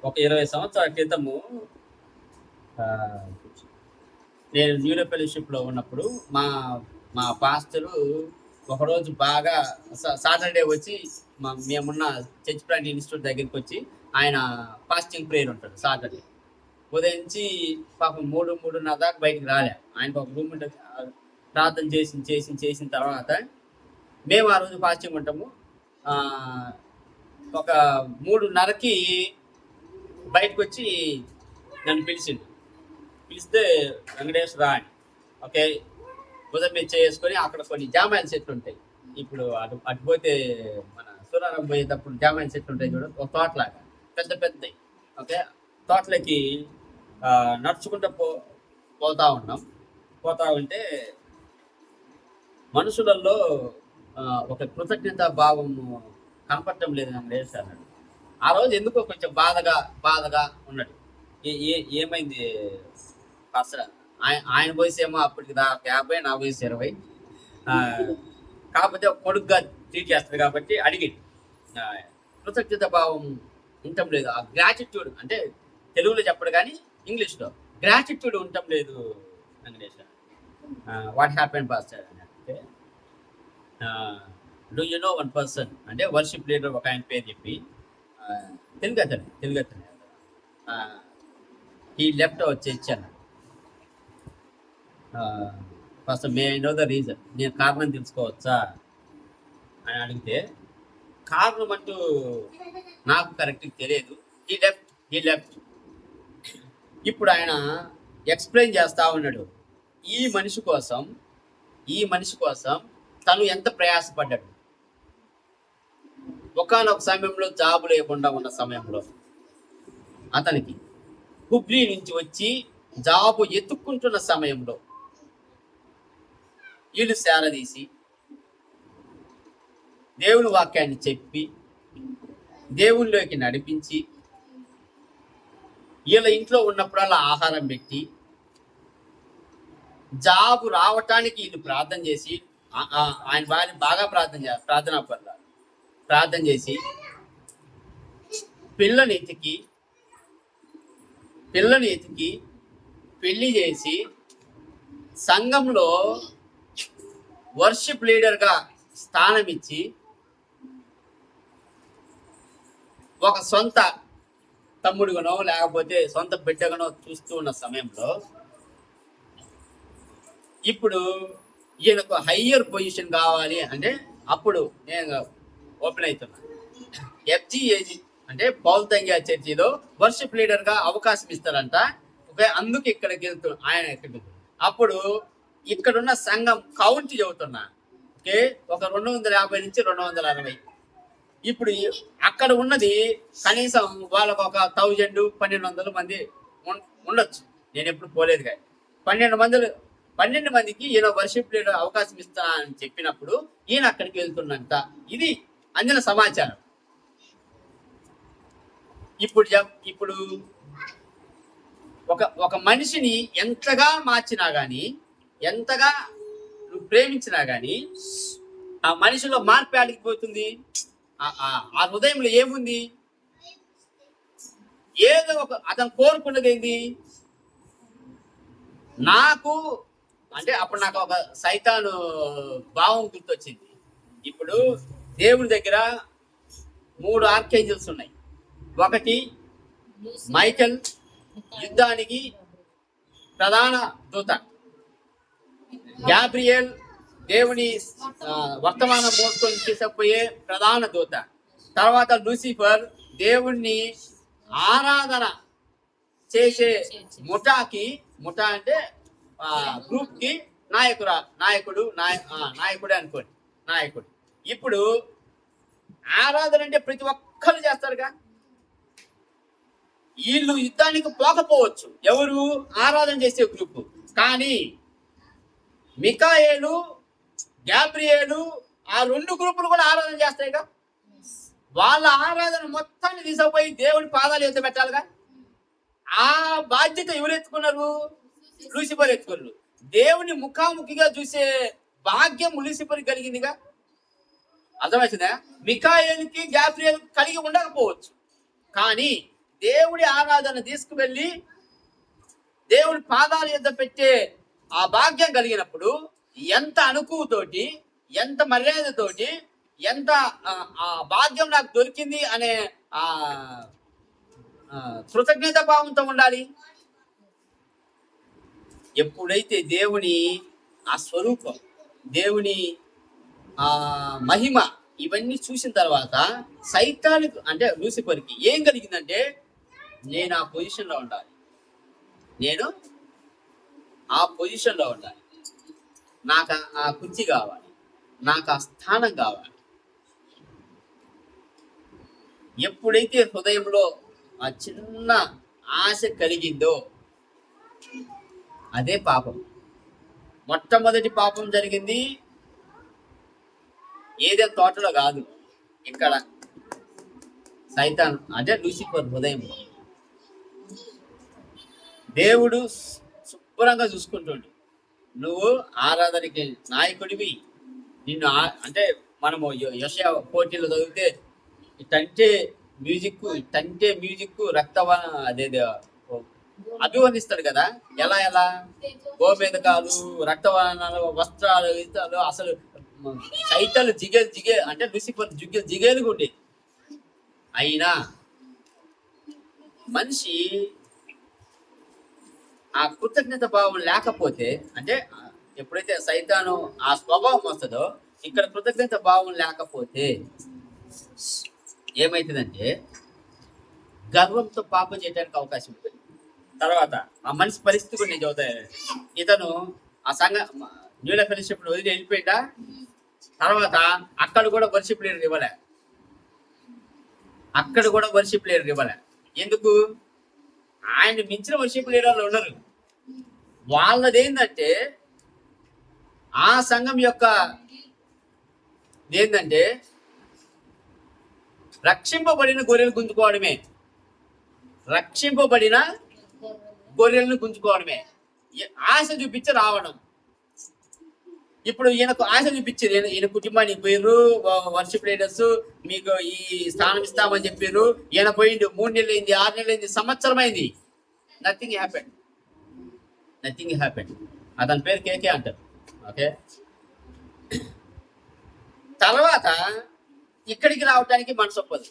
ఒక 20 సంవత్సరాల క్రితము ఆ, నేను న్యూరో ఫెలోషిప్లో ఉన్నప్పుడు మా మా పాస్టరు ఒకరోజు బాగా సాటర్డే వచ్చి మేమున్న చర్చ్ ప్లాంట్ ఇన్స్టిట్యూట్ దగ్గరికి వచ్చి ఆయన ఫాస్టింగ్ ప్రేయర్ ఉంటాడు సాటర్డే ఉదయించి పాపం 3:30 దాకా బయటికి రాలే ఆయనకు ఒక రూమ్ ఉంటుంది ప్రార్థన చేసిన తర్వాత మేము ఆ రోజు ఫాస్టింగ్ ఉంటాము ఆ, ఒక 3:30కి బయటకు వచ్చి నన్ను పిలిస్తే వెంకటేష్ రా అని ఓకే ఉదయం మీద చేసుకొని అక్కడ కొన్ని జామాయిల చెట్లు ఉంటాయి ఇప్పుడు అటు పోతే మన సూరారం పోయేటప్పుడు జామాయిల చెట్లు ఉంటాయి చూడ ఒక తోటలాగా పెద్దవి ఓకే తోటలకి నడుచుకుంటూ పోతా ఉంటే మనుషులలో ఒక కృతజ్ఞత భావం కనపడటం లేదు వెంకటేష్ అన్నాడు. ఆ రోజు ఎందుకో కొంచెం బాధగా ఉన్నాడు. ఏమైంది అసలు ఆయన వయసు ఏమో అప్పటికి 50, నా వయసు 20. కాకపోతే కొడుకుగా ట్రీట్ చేస్తాడు కాబట్టి అడిగింది. కృతజ్ఞత భావం ఉండటం లేదు. ఆ గ్రాటిట్యూడ్ అంటే తెలుగులో చెప్పడు కానీ ఇంగ్లీష్లో గ్రాటిట్యూడ్ ఉండటం లేదు వెంకటేష్. వాట్ హ్యాపెన్ పాస్టర్ అని అంటే do you know one person అంటే వర్షిప్ లీడర్ ఒక ఆయన పేరు చెప్పి తెలుగు అతను ఈ లెఫ్ట్ చర్చ్ అన్నాడు. First may I know the reason, నేను కారణం తెలుసుకోవచ్చా అని అడిగితే కారణం అంటూ నాకు కరెక్ట్గా తెలియదు. ఈ లెఫ్ట్ ఇప్పుడు ఆయన ఎక్స్ప్లెయిన్ చేస్తా ఉన్నాడు ఈ మనిషి కోసం తను ఎంత ప్రయాసపడ్డాడు. ఒకానొక సమయంలో జాబు లేకుండా ఉన్న సమయంలో అతనికి హుబ్లీ నుంచి వచ్చి జాబు ఎత్తుక్కుంటున్న సమయంలో వీళ్ళు సేరదీసి దేవుని వాక్యాన్ని చెప్పి దేవుళ్ళలోకి నడిపించి వీళ్ళ ఇంట్లో ఉన్నప్పుడల్లా ఆహారం పెట్టి జాబు రావటానికి వీళ్ళు ప్రార్థన చేసి ఆయన భార్య బాగా ప్రార్థన చేసి పిల్లని ఎతికి పెళ్లి చేసి సంఘంలో వర్షిప్ లీడర్గా స్థానం ఇచ్చి ఒక సొంత తమ్ముడుగానో లేకపోతే సొంత బిడ్డగానో చూస్తూ ఉన్న సమయంలో ఇప్పుడు ఈయనకు హయ్యర్ పొజిషన్ కావాలి అంటే అప్పుడు నేను ఓపెన్ అవుతున్నా. FGAG అంటే పౌల్తంగ్యా చర్చిలో వర్షిప్ లీడర్గా అవకాశం ఇస్తారంట. ఓకే, అందుకు ఇక్కడికి ఆయన అప్పుడు ఇక్కడున్న సంఘం కౌంట్ చెబుతున్నా. ఓకే, ఒక 250 నుంచి 260. ఇప్పుడు అక్కడ ఉన్నది కనీసం వాళ్ళకు ఒక 1000-1200 మంది ఉండొచ్చు. నేను ఎప్పుడు పోలేదు కానీ 12 మందికి ఈయన వర్షిప్ లీడర్ అవకాశం ఇస్తా అని చెప్పినప్పుడు ఈయన అక్కడికి వెళ్తున్నంత ఇది అందిన సమాచారం. ఇప్పుడు ఒక మనిషిని ఎంతగా మార్చినా కానీ ఎంతగా నువ్వు ప్రేమించినా కానీ ఆ మనిషిలో మార్పు ఆడిపోతుంది. ఆ హృదయంలో ఏముంది? ఏదో ఒక అతను కోరుకున్నది ఏంది? నాకు అంటే అప్పుడు నాకు ఒక సైతాను భావం గుర్తొచ్చింది. ఇప్పుడు దేవుని దగ్గర 3 ఆర్కేంజల్స్ ఉన్నాయి. ఒకటి మైకెల్, యుద్ధానికి ప్రధాన దూత. గ్యాబ్రియల్ దేవుని వర్తమానం మోసుకొని తీసుకుపోయే ప్రధాన దూత. తర్వాత లూసిఫర్ దేవుణ్ణి ఆరాధన చేసే ముఠా అంటే గ్రూప్ కి నాయకుడే అనుకోండి, నాయకుడు. ఇప్పుడు ఆరాధన అంటే ప్రతి ఒక్కరు చేస్తారుగా. వీళ్ళు యుద్ధానికి పోకపోవచ్చు, ఎవరు ఆరాధన చేసే గ్రూప్. కానీ మికాయేలు, గ్యాబ్రియేలు ఆ 2 గ్రూపులు కూడా ఆరాధన చేస్తాయిగా. వాళ్ళ ఆరాధన మొత్తాన్ని తీసుకుపోయి దేవుడి పాదాలు ఎత్తి పెట్టాలిగా. ఆ బాధ్యత ఎవరు ఎత్తుకున్నారు? లూసిఫర్ ఎత్తుకున్నారు. దేవుని ముఖాముఖిగా చూసే భాగ్యం లూసిఫర్ కలిగిందిగా. అర్థమవుతుందా? మికాయేలుకి, గ్యాబ్రియేల్ కలిగి ఉండకపోవచ్చు, కానీ దేవుడి ఆరాధన తీసుకువెళ్ళి దేవుడి పాదాల యొద్ద పెట్టే ఆ భాగ్యం కలిగినప్పుడు ఎంత అనుకువతోటి, ఎంత మర్యాదతోటి, ఎంత ఆ భాగ్యం నాకు దొరికింది అనే ఆ కృతజ్ఞత భావంతో ఉండాలి. ఎప్పుడైతే దేవుని ఆ స్వరూపం, దేవుని ఆ మహిమ ఇవన్నీ చూసిన తర్వాత సైతానికి అంటే లూసిఫర్కి ఏం కలిగిందంటే, నేను ఆ పొజిషన్లో ఉండాలి, నేను ఆ పొజిషన్లో ఉండాలి, నాకు ఆ కుర్చీ కావాలి, నాకు ఆ స్థానం కావాలి. ఎప్పుడైతే హృదయంలో ఆ చిన్న ఆశ కలిగిందో అదే పాపం. మొట్టమొదటి పాపం జరిగింది ఏదే తోటలో కాదు, ఇక్కడ సైతాన్ అదే లూసిఫర్ హృదయంలో. దేవుడు శుభ్రంగా చూసుకుంటుండు, నువ్వు ఆరాధనకి నాయకుడివి, నిన్ను అంటే మనము యెషయా పోటీలో చదివితే ఇటంటే మ్యూజిక్ రక్తవన అదేదో అభివర్ణిస్తాడు కదా. ఎలా గోమేదకాలు, రక్తవర్ణాలు, వస్త్రాలు, ఇస్తాలు, అసలు సైతాలు జిగే అంటే లూసిఫర్ జిగేలుగా ఉండేది. అయినా మనిషి ఆ కృతజ్ఞత భావం లేకపోతే, అంటే ఎప్పుడైతే సైతాను ఆ స్వభావం వస్తుందో, ఇక్కడ కృతజ్ఞత భావం లేకపోతే ఏమవుతుందంటే గర్వంతో పాపం చేయడానికి అవకాశం ఉంటుంది. తర్వాత ఆ మనిషి పరిస్థితి కూడా నేను చదువుతాయి. ఇతను ఆ న్యూల ఫెలోషిప్ వదిలి వెళ్ళిపోయిందా, తర్వాత అక్కడ కూడా వర్షిప్ లీడర్ ఇవ్వలే. ఎందుకు? ఆయన మించిన వర్షిప్ లీడర్లు ఉండరు. వాళ్ళదేంటంటే ఆ సంఘం యొక్క ఏంటంటే రక్షింపబడిన గొర్రెలు గుంజుకోవడమే, ఆశ చూపించి రావడం. ఇప్పుడు ఈయనకు ఆశ చూపించారు, ఈయన కుటుంబానికి పోయిర్రు వర్షిప్ లీడర్స్, మీకు ఈ స్థానం ఇస్తామని చెప్పారు. ఈయన పోయిండు 3 నెలలు అయింది, 6 నెలలు అయింది, సంవత్సరం అయింది. Nothing happened. అతని పేరు కేకే అంటారు. ఓకే, తర్వాత ఇక్కడికి రావడానికి మనసు ఒప్పదు.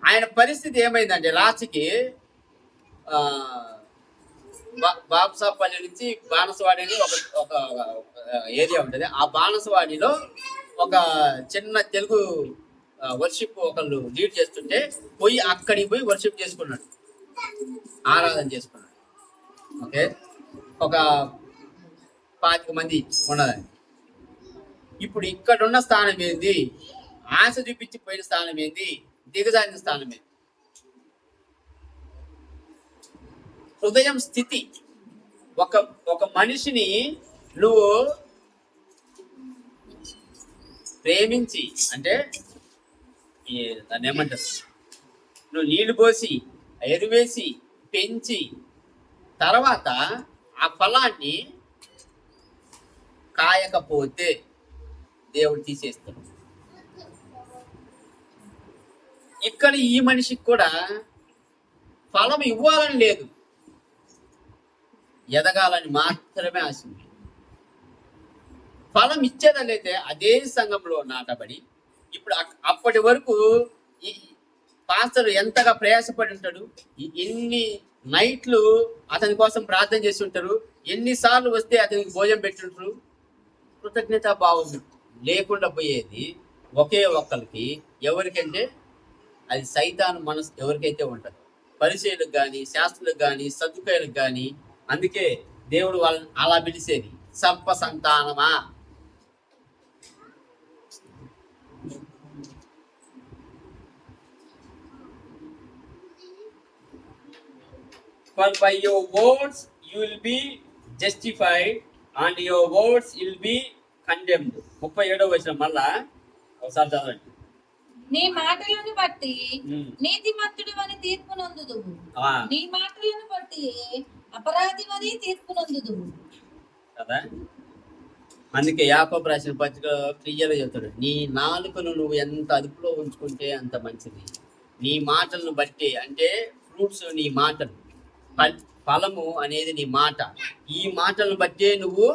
ఆయన పరిస్థితి ఏమైందంటే లాస్ట్కి బాబ్సాపల్లి నుంచి బాణసవాడి అని ఒక ఏరియా ఉంటుంది. ఆ బాణసవాడిలో ఒక చిన్న తెలుగు వర్షిప్ ఒకళ్ళు లీడ్ చేస్తుంటే అక్కడికి పోయి వర్షిప్ చేసుకున్నాడు, ఆరాధన చేసుకున్నాడు. ఓకే, ఒక 25 మంది ఉన్నదని. ఇప్పుడు ఇక్కడున్న స్థానం ఏంది? ఆశ చూపించి పోయిన స్థానం ఏంది? దిగజారిన స్థానం ఏంది? హృదయం స్థితి. ఒక మనిషిని నువ్వు ప్రేమించి, అంటే దాన్ని ఏమంటారు, నువ్వు నీళ్లు పోసి ఎరువేసి పెంచి తర్వాత ఆ ఫలాన్ని కాయకపోతే దేవుడు తీసేస్తాడు. ఇక్కడ ఈ మనిషికి కూడా ఫలం ఇవ్వాలని లేదు, ఎదగాలని మాత్రమే ఆశ. ఫలం ఇచ్చేదైతే అదే సంఘంలో నాటబడి, ఇప్పుడు అప్పటి వరకు ఈ పాస్టర్ ఎంతగా ప్రయాసపడి ఉంటాడు, ఎన్ని నైట్లు అతని కోసం ప్రార్థన చేసి ఉంటారు, ఎన్నిసార్లు వస్తే అతనికి భోజనం పెట్టుంటారు. కృతజ్ఞతా భావం లేకుండా పోయేది ఒకే ఒక్కరికి. ఎవరికంటే అది సైతాను మనసు ఎవరికైతే ఉంటుందో, పరిచయులకు కానీ, శాస్త్రులకు కానీ, సద్దుకాయులకు కానీ. అందుకే దేవుడు వాళ్ళని అలా పిలిచేది, సర్ప సంతానమా. For by your words you will be justified and your words will be condemned. 37వ వచనం మళ్ళా ఒకసారి చదవండి. నీ మాటలను బట్టి నీతిమంతుడు అని తీర్పు నందుదువు, నీ మాటలను బట్టి అపరాధి అని తీర్పు నందుదువు. కదా, అందుకే యాకోబు రాసిన పత్రిక క్లియర్గా చెప్తాడు, నీ నాలుకను నువ్వు ఎంత అదుపులో ఉంచుకుంటే అంత మంచిది. నీ మాటలను బట్టి, అంటే ఫ్రూట్స్ నీ మాటలు, ఫలము అనేది నీ మాట. ఈ మాటలను బట్టే నువ్వు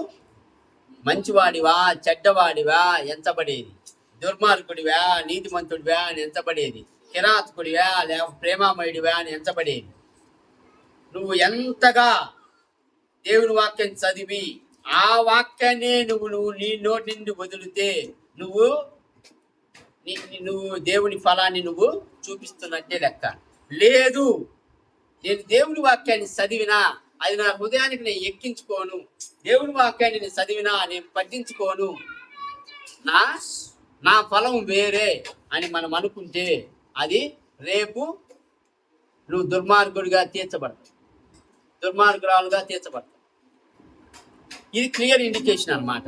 మంచివాడివా చెడ్డవాడివా ఎంచబడేది, దుర్మార్గుడివా నీతిమంతుడివా అని ఎంచబడేది, కిరాతకుడివా లేక ప్రేమామయుడివా అని ఎంచబడేది. నువ్వు ఎంతగా దేవుని వాక్యం చదివి ఆ వాక్యాన్ని నువ్వు నీ నోటి నుండి వదిలితే నువ్వు దేవుని ఫలాన్ని నువ్వు చూపిస్తున్నట్టే లెక్క. లేదు, నేను దేవుని వాక్యాన్ని చదివినా అది నా హృదయానికి నేను ఎక్కించుకోను, దేవుని వాక్యాన్ని నేను చదివినా నేను పట్టించుకోను, నా ఫలం వేరే అని మనం అనుకుంటే అది రేపు నువ్వు దుర్మార్గుడిగా తీర్చబడతావు, దుర్మార్గురాలుగా తీర్చబడతావు. ఇది క్లియర్ ఇండికేషన్ అన్నమాట.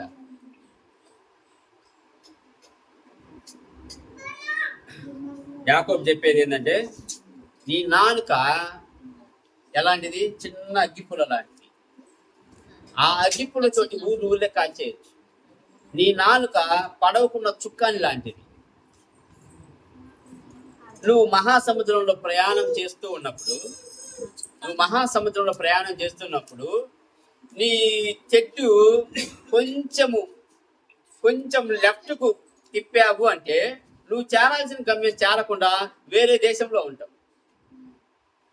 యాకోబు చెప్పేది ఏంటంటే, నీ నాలుక ఎలాంటిది, చిన్న అగ్గిపుల్ల లాంటిది. ఆ అగ్గిపుల్లతోటి ఊళ్ళే కాల్చేయచ్చు. నీ నాలుక పడవకున్న చుక్కాని లాంటిది. నువ్వు మహాసముద్రంలో ప్రయాణం చేస్తున్నప్పుడు నీ చెట్టు కొంచెం లెఫ్ట్కు తిప్పావు అంటే నువ్వు చేరాల్సిన గమ్యం చేరకుండా వేరే దేశంలో ఉంటావు.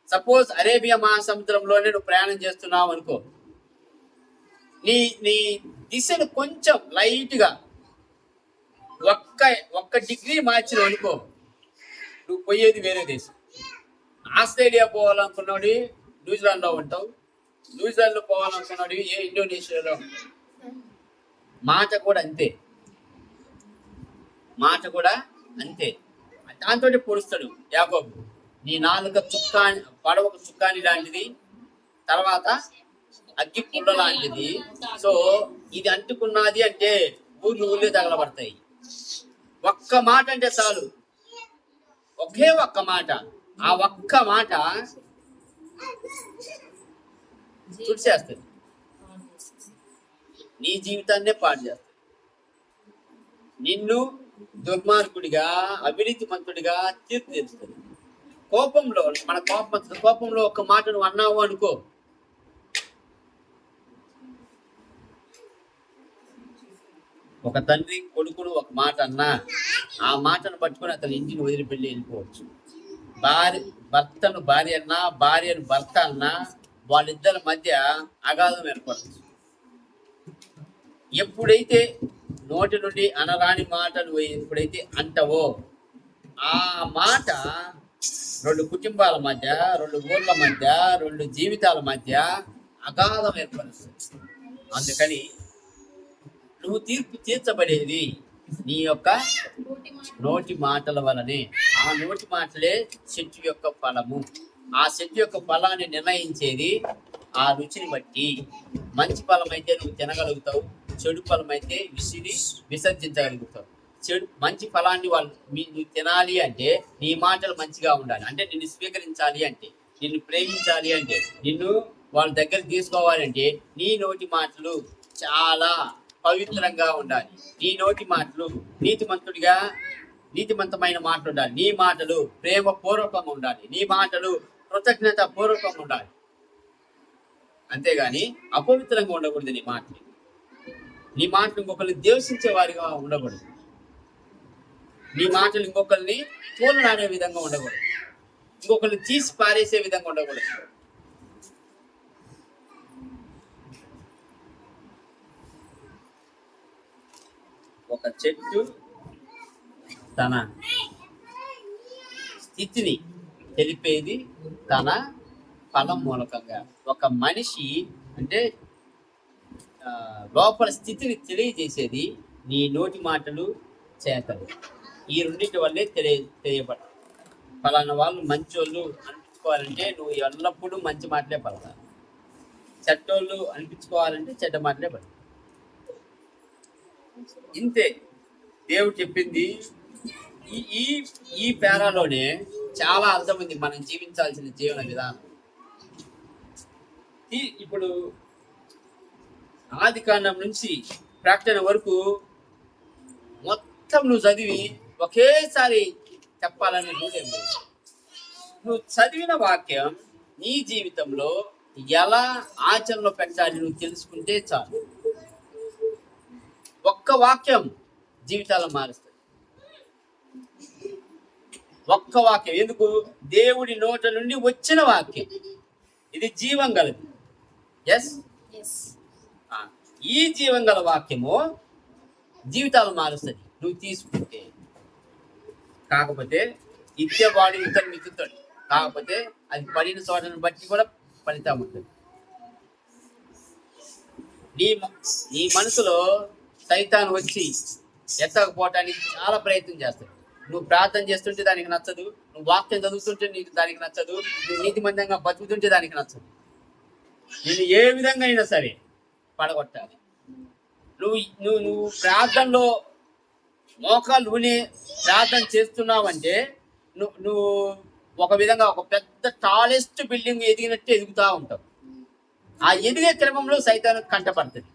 సపోజ్ అరేబియా మహాసముద్రంలోనే నువ్వు ప్రయాణం చేస్తున్నావు అనుకో, నీ దిశను కొంచెం లైట్గా ఒక్క డిగ్రీ మార్చినావు అనుకో, నువ్వు పోయేది వేరే దేశం. ఆస్ట్రేలియా పోవాలనుకున్నాడు న్యూజిలాండ్లో ఉంటావు, న్యూజిలాండ్లో పోవాలనుకున్నాడు ఇండోనేషియాలో ఉంటావు. మాట కూడా అంతే. దాంతో పొడుస్తాడు యాకోబు, నీ నాలుక పడవకు చుక్కాని లాంటిది, తర్వాత అగ్గి పుల్ల లాంటిది. సో ఇది అంటుకున్నది అంటే ఊళ్ళే తగలబడతాయి. ఒక్క మాట అంటే చాలు, ఒకే ఒక్క మాట, ఆ ఒక్క మాట తుడిచేస్తుంది, నీ జీవితాన్నే పాడు చేస్తుంది. నిన్ను దుర్మార్గుడిగా అవినీతిమంతుడిగా తీర్చిదిద్దుతుంది. కోపంలో ఒక్క మాట నువ్వు అన్నావు అనుకో, ఒక తండ్రి కొడుకును ఒక మాట అన్నా ఆ మాటను పట్టుకొని అతని ఇంటిని వదిలిపెళ్ళి వెళ్ళిపోవచ్చు. భర్తను భార్య అన్నా, భార్యను భర్త అన్నా వాళ్ళిద్దరి మధ్య అగాధం ఏర్పడచ్చు. ఎప్పుడైతే నోటి నుండి అనరాని మాటలు ఎప్పుడైతే అంటావో, ఆ మాట 2 కుటుంబాల మధ్య, 2 ఊళ్ళ మధ్య, 2 జీవితాల మధ్య అగాధం ఏర్పడుతుంది. అందుకని నువ్వు తీర్పు తీర్చబడేది నీ యొక్క నోటి మాటల వలనే. ఆ నోటి మాటలే చెట్టు యొక్క ఫలము. ఆ చెట్టు యొక్క ఫలాన్ని నిర్ణయించేది ఆ రుచిని బట్టి. మంచి ఫలం అయితే నువ్వు తినగలుగుతావు, చెడు ఫలం అయితే విసర్జించగలుగుతావు. మంచి ఫలాన్ని నువ్వు తినాలి అంటే నీ మాటలు మంచిగా ఉండాలి. అంటే నిన్ను స్వీకరించాలి అంటే, నిన్ను ప్రేమించాలి అంటే, నిన్ను వాళ్ళ దగ్గర తీసుకోవాలంటే నీ నోటి మాటలు చాలా పవిత్రంగా ఉండాలి. నీ నోటి మాటలు నీతిమంతమైన మాటలు ఉండాలి. నీ మాటలు ప్రేమ పూర్వకంగా ఉండాలి. నీ మాటలు కృతజ్ఞత పూర్వకంగా ఉండాలి. అంతేగాని అపవిత్రంగా ఉండకూడదు. నీ మాటలు ఇంకొకరిని ద్వేషించే వారిగా ఉండకూడదు. నీ మాటలు ఇంకొకరిని తోలనాడే విధంగా ఉండకూడదు, ఇంకొకరిని తీసి పారేసే విధంగా ఉండకూడదు. ఒక చెట్టు తన స్థితిని తెలిపేది తన ఫలం మూలకంగా. ఒక మనిషి అంటే లోపల స్థితిని తెలియజేసేది నీ నోటి మాటలు, చేతలు. ఈ రెండింటి వల్లే తెలియబడతారు. ఫలానా వాళ్ళు మంచోళ్ళు అనిపించుకోవాలంటే నువ్వు ఎల్లప్పుడూ మంచి మాటలే పడతావు. చెడ్డోళ్ళు అనిపించుకోవాలంటే చెడ్డ మాటలే పడతావు. ఇంతే దేవుడు చెప్పింది. ఈ పేరాలోనే చాలా అర్థం ఉంది మనం జీవించాల్సిన జీవన విధానం. ఇప్పుడు ఆదికాండం నుంచి ప్రకటన వరకు మొత్తం నువ్వు చదివి ఒకేసారి చెప్పాలని రూల్ ఏం లేదు. నువ్వు చదివిన వాక్యం నీ జీవితంలో ఎలా ఆచరణలో పెట్టాలి నువ్వు తెలుసుకుంటే చాలు. ఒక్క వాక్యం జీవితాలను మారుస్తుంది. ఒక్క వాక్యం. ఎందుకు? దేవుడి నోట నుండి వచ్చిన వాక్యం. ఇది జీవం గలది. ఎస్, ఈ జీవం గల వాక్యము జీవితాలు మారుస్తుంది నువ్వు తీసుకుంటే. కాకపోతే ఇచ్చేవాడు ఇతను మిత్రుతాడు. కాకపోతే అది పడిన చోటను బట్టి కూడా ఫలితం ఉంటుంది. నీ మనసులో సైతాను వచ్చి ఎత్తకపోవటానికి చాలా ప్రయత్నం చేస్తాడు. నువ్వు ప్రార్థన చేస్తుంటే దానికి నచ్చదు, నువ్వు వాక్యం చదువుతుంటే నీకు దానికి నచ్చదు, నువ్వు నీతిమంతంగా బతుకుతుంటే దానికి నచ్చదు. నేను ఏ విధంగా అయినా సరే పడగొట్టాలి. నువ్వు ప్రార్థనలో మోకాలు ఊని ప్రార్థన చేస్తున్నావంటే నువ్వు ఒక విధంగా ఒక పెద్ద టాలెస్ట్ బిల్డింగ్ ఎదిగినట్టు ఎదుగుతూ ఉంటావు. ఆ ఎదిగే క్రమంలో సైతాను కంటపడుతుంది.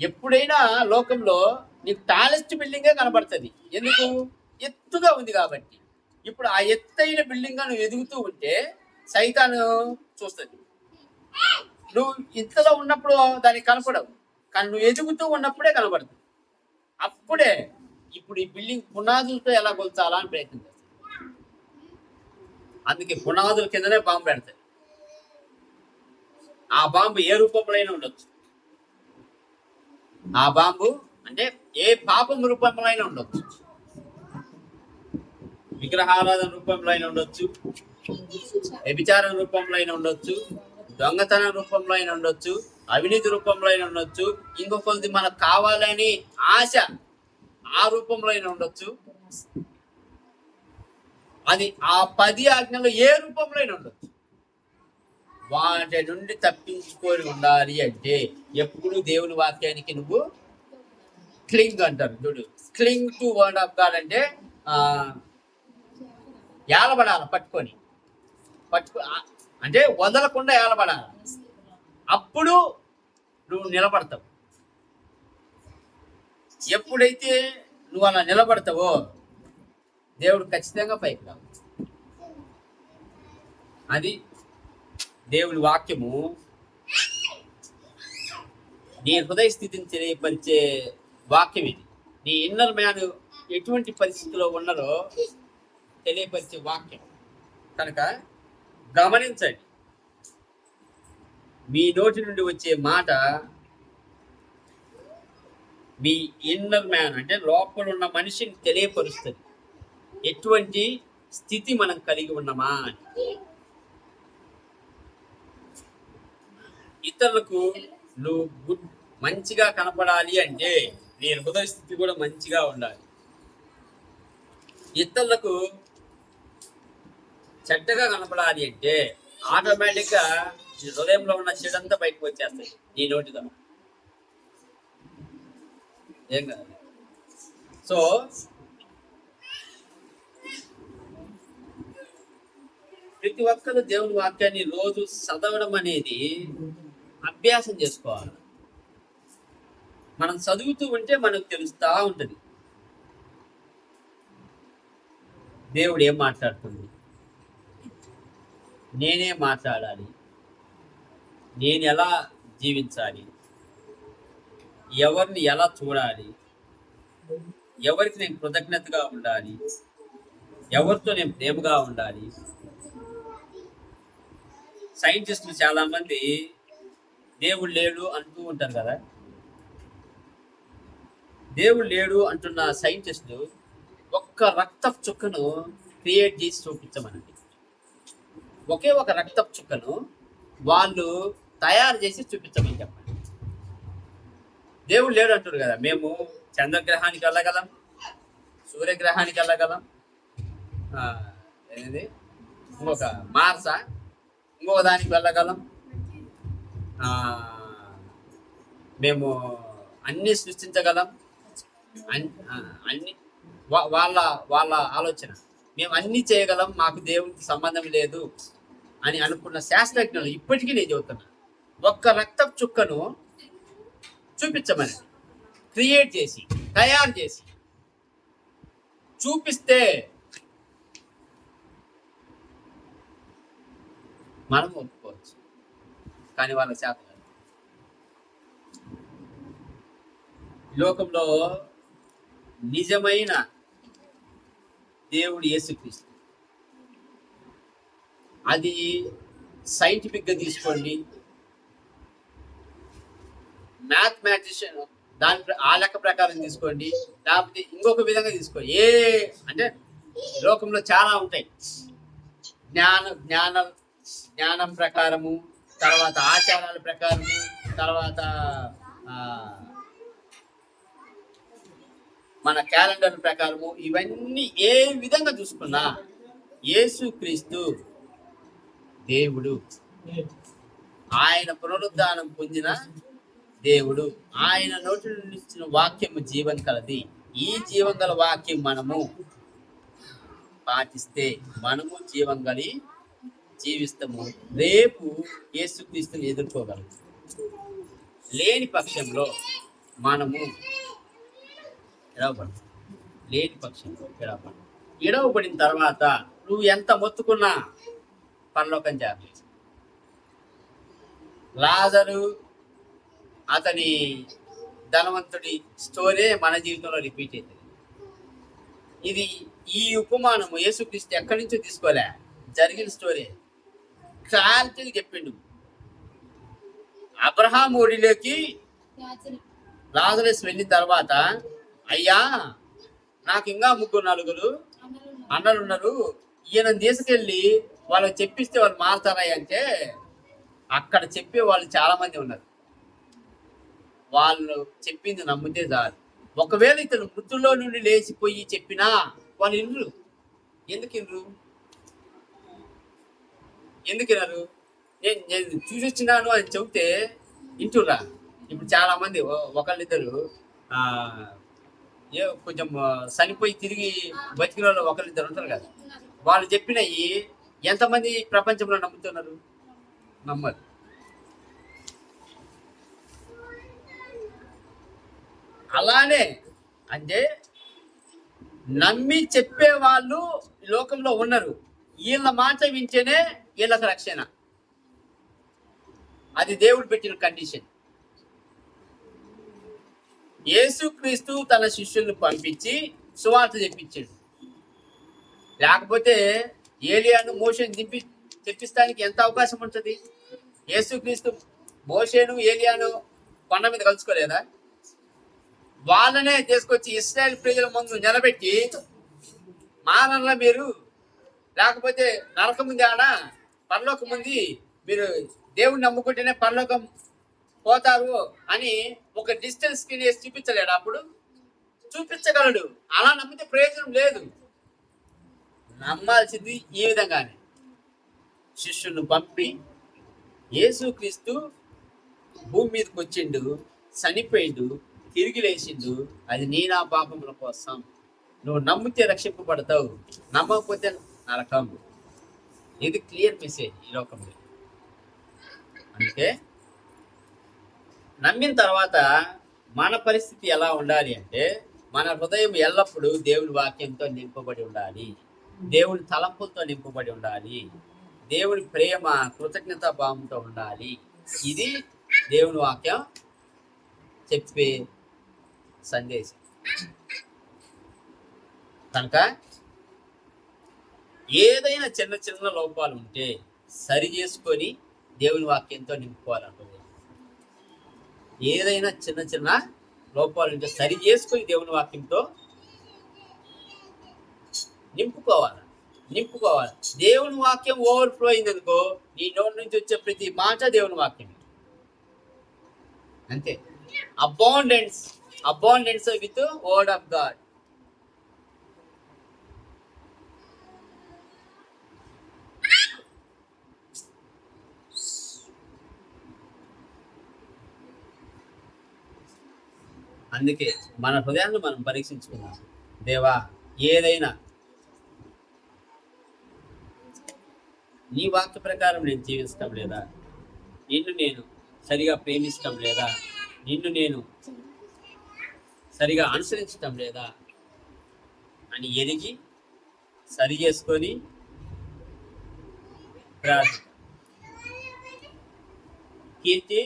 ఎప్పుడైనా లోకంలో నీకు టాలెస్ట్ బిల్డింగే కనబడుతుంది. ఎందుకు? ఎత్తుగా ఉంది కాబట్టి. ఇప్పుడు ఆ ఎత్తైన బిల్డింగ్ నువ్వు ఎదుగుతూ ఉంటే సైతాను చూస్తుంది. నువ్వు ఇంతలో ఉన్నప్పుడు దానికి కనపడవు, కానీ నువ్వు ఎదుగుతూ ఉన్నప్పుడే కనబడుతుంది. అప్పుడే ఇప్పుడు ఈ బిల్డింగ్ పునాదులతో ఎలా కొల్చాలా అని ప్రయత్నం చేస్తాను. అందుకే పునాదుల కిందనే బాంబు పెడతాయి. ఆ బాంబు ఏ రూపంలో అయినా ఉండొచ్చు. ఆ బాంబు అంటే ఏ పాపం రూపంలో అయినా ఉండొచ్చు, విగ్రహారాధన రూపంలో అయినా ఉండొచ్చు, వ్యభిచారం రూపంలో అయినా ఉండొచ్చు, దొంగతనం రూపంలో అయినా ఉండొచ్చు, అవినీతి రూపంలో అయినా ఉండొచ్చు, ఇంకొకరిది మనకు కావాలని ఆశ ఆ రూపంలో అయినా ఉండొచ్చు. అది ఆ 10 ఆజ్ఞల్లో ఏ రూపంలో అయినా ఉండొచ్చు. వాటి నుండి తప్పించుకొని ఉండాలి అంటే ఎప్పుడు దేవుని వాక్యానికి నువ్వు క్లింగ్ అంటారు చూడు. క్లింగ్ టు వర్డ్ ఆఫ్ గాడ్ అంటే ఏలబడాలి. పట్టుకో అంటే వదలకుండా ఏలబడాలి. అప్పుడు నువ్వు నిలబడతావు. ఎప్పుడైతే నువ్వు అలా నిలబడతావో దేవుడు ఖచ్చితంగా పైకి రావు. అది దేవుని వాక్యము నీ హృదయ స్థితిని తెలియపరిచే వాక్యం. ఇది నీ ఇన్నర్ మ్యాన్ ఎటువంటి పరిస్థితిలో ఉన్నారో తెలియపరిచే వాక్యం కనుక గమనించండి. మీ నోటి నుండి వచ్చే మాట మీ ఇన్నర్ మ్యాన్ అంటే లోపల ఉన్న మనిషిని తెలియపరుస్తుంది. ఎటువంటి స్థితి మనం కలిగి ఉన్నామా అని. ఇతరులకు నువ్వు మంచిగా కనపడాలి అంటే నీ హృదయ స్థితి కూడా మంచిగా ఉండాలి. ఇతరులకు చెడ్డగా కనపడాలి అంటే ఆటోమేటిక్గా హృదయంలో ఉన్న చెడంతా బయటకు వచ్చేస్తాయి నీ నోటితో. ఏం కాదు. సో ప్రతి ఒక్కరు దేవుని వాక్యాన్ని రోజు చదవడం అనేది అభ్యాసం చేసుకోవాలి. మనం చదువుతూ ఉంటే మనకు తెలుస్తూ ఉంటుంది దేవుడు ఏం మాట్లాడుతుంది, నేనే మాట్లాడాలి, నేను ఎలా జీవించాలి, ఎవరిని ఎలా చూడాలి, ఎవరికి నేను కృతజ్ఞతగా ఉండాలి, ఎవరితో నేను ప్రేమగా ఉండాలి. సైంటిస్టులు చాలామంది దేవుడు లేడు అంటూ ఉంటారు కదా. దేవుడు లేడు అంటున్న సైంటిస్టులు ఒక్క రక్తపు చుక్కను క్రియేట్ చేసి చూపించమనండి. ఒకే ఒక రక్తపు చుక్కను వాళ్ళు తయారు చేసి చూపించమని చెప్పండి. దేవుడు లేడు అంటారు కదా. మేము చంద్రగ్రహానికి వెళ్ళగలం, సూర్యగ్రహానికి వెళ్ళగలం, ఏంది ఇంకొక మార్స ఇంకొక దానికి వెళ్ళగలం. మేము అన్నీ సృష్టించగలం. అన్ని వాళ్ళ ఆలోచన మేము అన్నీ చేయగలం, మాకు దేవునికి సంబంధం లేదు అని అనుకున్న శాస్త్రజ్ఞులు ఇప్పటికీ నేను చెబుతున్నా ఒక్క రక్తపు చుక్కను చూపించమని. క్రియేట్ చేసి తయారు చేసి చూపిస్తే మనం ఒప్పుకోవచ్చు, కానీ వాళ్ళ చేత కాదు. లోకంలో నిజమైన దేవుడు యేసుక్రీస్తు. అది సైంటిఫిక్గా తీసుకోండి, మ్యాథమెటిషియన్ ఆ లెక్క ప్రకారం తీసుకోండి, లేకపోతే ఇంకొక విధంగా తీసుకోండి. అంటే లోకంలో చాలా ఉంటాయి. జ్ఞానం ప్రకారము, తర్వాత ఆచారాల ప్రకారము, తర్వాత మన క్యాలెండర్ ప్రకారము, ఇవన్నీ ఏ విధంగా చూసుకున్నా యేసుక్రీస్తు దేవుడు, ఆయన పునరుద్ధానం పొందిన దేవుడు, ఆయన నోటి నుండి ఇచ్చిన వాక్యము జీవం కలది. ఈ జీవం గల వాక్యం మనము పాటిస్తే మనము జీవం కలిగి జీవిస్తాము. రేపు యేసుక్రీస్తుని ఎదుర్కోగలము. లేని పక్షంలో మనము ఎడవబడతాం. లేని పక్షంలో ఎడవబడిన తర్వాత నువ్వు ఎంత మొత్తుకున్నా పరలోకం చేరలేదు. లాజరు అతని ధనవంతుడి స్టోరీ మన జీవితంలో రిపీట్ అవుతుంది. ఈ ఉపమానము యేసుక్రీస్తు ఎక్కడి నుంచో తీసుకోలే, జరిగిన స్టోరీ. క్లారిటీగా చెప్పిండు. అబ్రహాం ఒడిలోకి లాజరస్ వెళ్ళిన తర్వాత, అయ్యా నాకు ఇంకా 3-4 అన్నలు ఉన్నారు, ఈయన తీసుకెళ్ళి వాళ్ళకి చెప్పిస్తే వాళ్ళు మారుతారా అంటే, అక్కడ చెప్పే వాళ్ళు చాలా మంది ఉన్నారు. వాళ్ళు చెప్పింది నమ్మితే చాలు. ఒకవేళ ఇతను మృతుల్లో నుండి లేచిపోయి చెప్పినా వాళ్ళు ఇన్రు. ఎందుకు వినరు? నేను చూసొచ్చినాను అని చెబితే ఇంటురా. ఇప్పుడు చాలా మంది ఒకళ్ళిద్దరు కొంచెం చనిపోయి తిరిగి బతికిన వాళ్ళు ఒకళ్ళిద్దరు ఉంటారు కదా, వాళ్ళు చెప్పినవి ఎంతమంది ప్రపంచంలో నమ్ముతున్నారు? నమ్మరు. అలానే అంటే నమ్మి చెప్పే వాళ్ళు లోకంలో ఉన్నారు. వీళ్ళ మాట వింటేనే వీళ్ళకి రక్షణ. అది దేవుడు పెట్టిన కండిషన్. యేసుక్రీస్తు తన శిష్యులను పంపించి సువార్త చెప్పించాడు. లేకపోతే ఏలియాను మోషేను తెప్పిస్తానికి ఎంత అవకాశం ఉంటుంది? యేసుక్రీస్తు మోషేను ఏలియాను కొండ మీద కలుసుకోలేదా? వాళ్ళనే తీసుకొచ్చి ఇశ్రాయేల్ ప్రజల ముందు నిలబెట్టి, మానల్లా మీరు, లేకపోతే నరకం ఉంది ఆడ, పరలోకం ఉంది, మీరు దేవుడిని నమ్ముకుంటేనే పరలోకం పోతారు అని ఒక డిజిటల్ స్క్రీన్ వేసి చూపించలేడు? అప్పుడు చూపించగలడు. అలా నమ్మితే ప్రయోజనం లేదు. నమ్మాల్సింది ఈ విధంగానే. శిష్యులను పంపి యేసుక్రీస్తు భూమి మీదకి వచ్చిండు, చనిపోయిండు, తిరిగి లేచిండు. అది నీ నా పాపముల కోసం. నువ్వు నమ్మితే రక్షింపబడతావు, నమ్మకపోతే నరకం. ఇది క్లియర్ మెసేజ్ ఈ లోకంలో. అందుకే నమ్మిన తర్వాత మన పరిస్థితి ఎలా ఉండాలి అంటే, మన హృదయం ఎల్లప్పుడూ దేవుని వాక్యంతో నింపబడి ఉండాలి, దేవుని తలంపులతో నింపబడి ఉండాలి, దేవుని ప్రేమ కృతజ్ఞతా భావంతో ఉండాలి. ఇది దేవుని వాక్యం చెప్పే సందేశం. కనుక ఏదైనా చిన్న చిన్న లోపాలు ఉంటే సరి చేసుకొని దేవుని వాక్యంతో నింపుకోవాలంటుంది. ఏదైనా చిన్న చిన్న లోపాలు ఉంటే సరి చేసుకొని దేవుని వాక్యంతో నింపుకోవాలి. దేవుని వాక్యం ఓవర్ఫ్లో అయిందనుకో, నీ నోటి నుంచి వచ్చే ప్రతి మాట దేవుని వాక్యం. అంతే. Abundance with word of God. అందుకే మన హృదయాన్ని మనం పరీక్షించుకున్నాం. దేవా, ఏదైనా నీ వాక్య ప్రకారం నేను జీవించటం లేదా, నిన్ను నేను సరిగా ప్రేమించటం లేదా, నిన్ను నేను సరిగా అనుసరించటం లేదా అని ఎరిగి సరి చేసుకొని ప్రార్థన. కీర్తి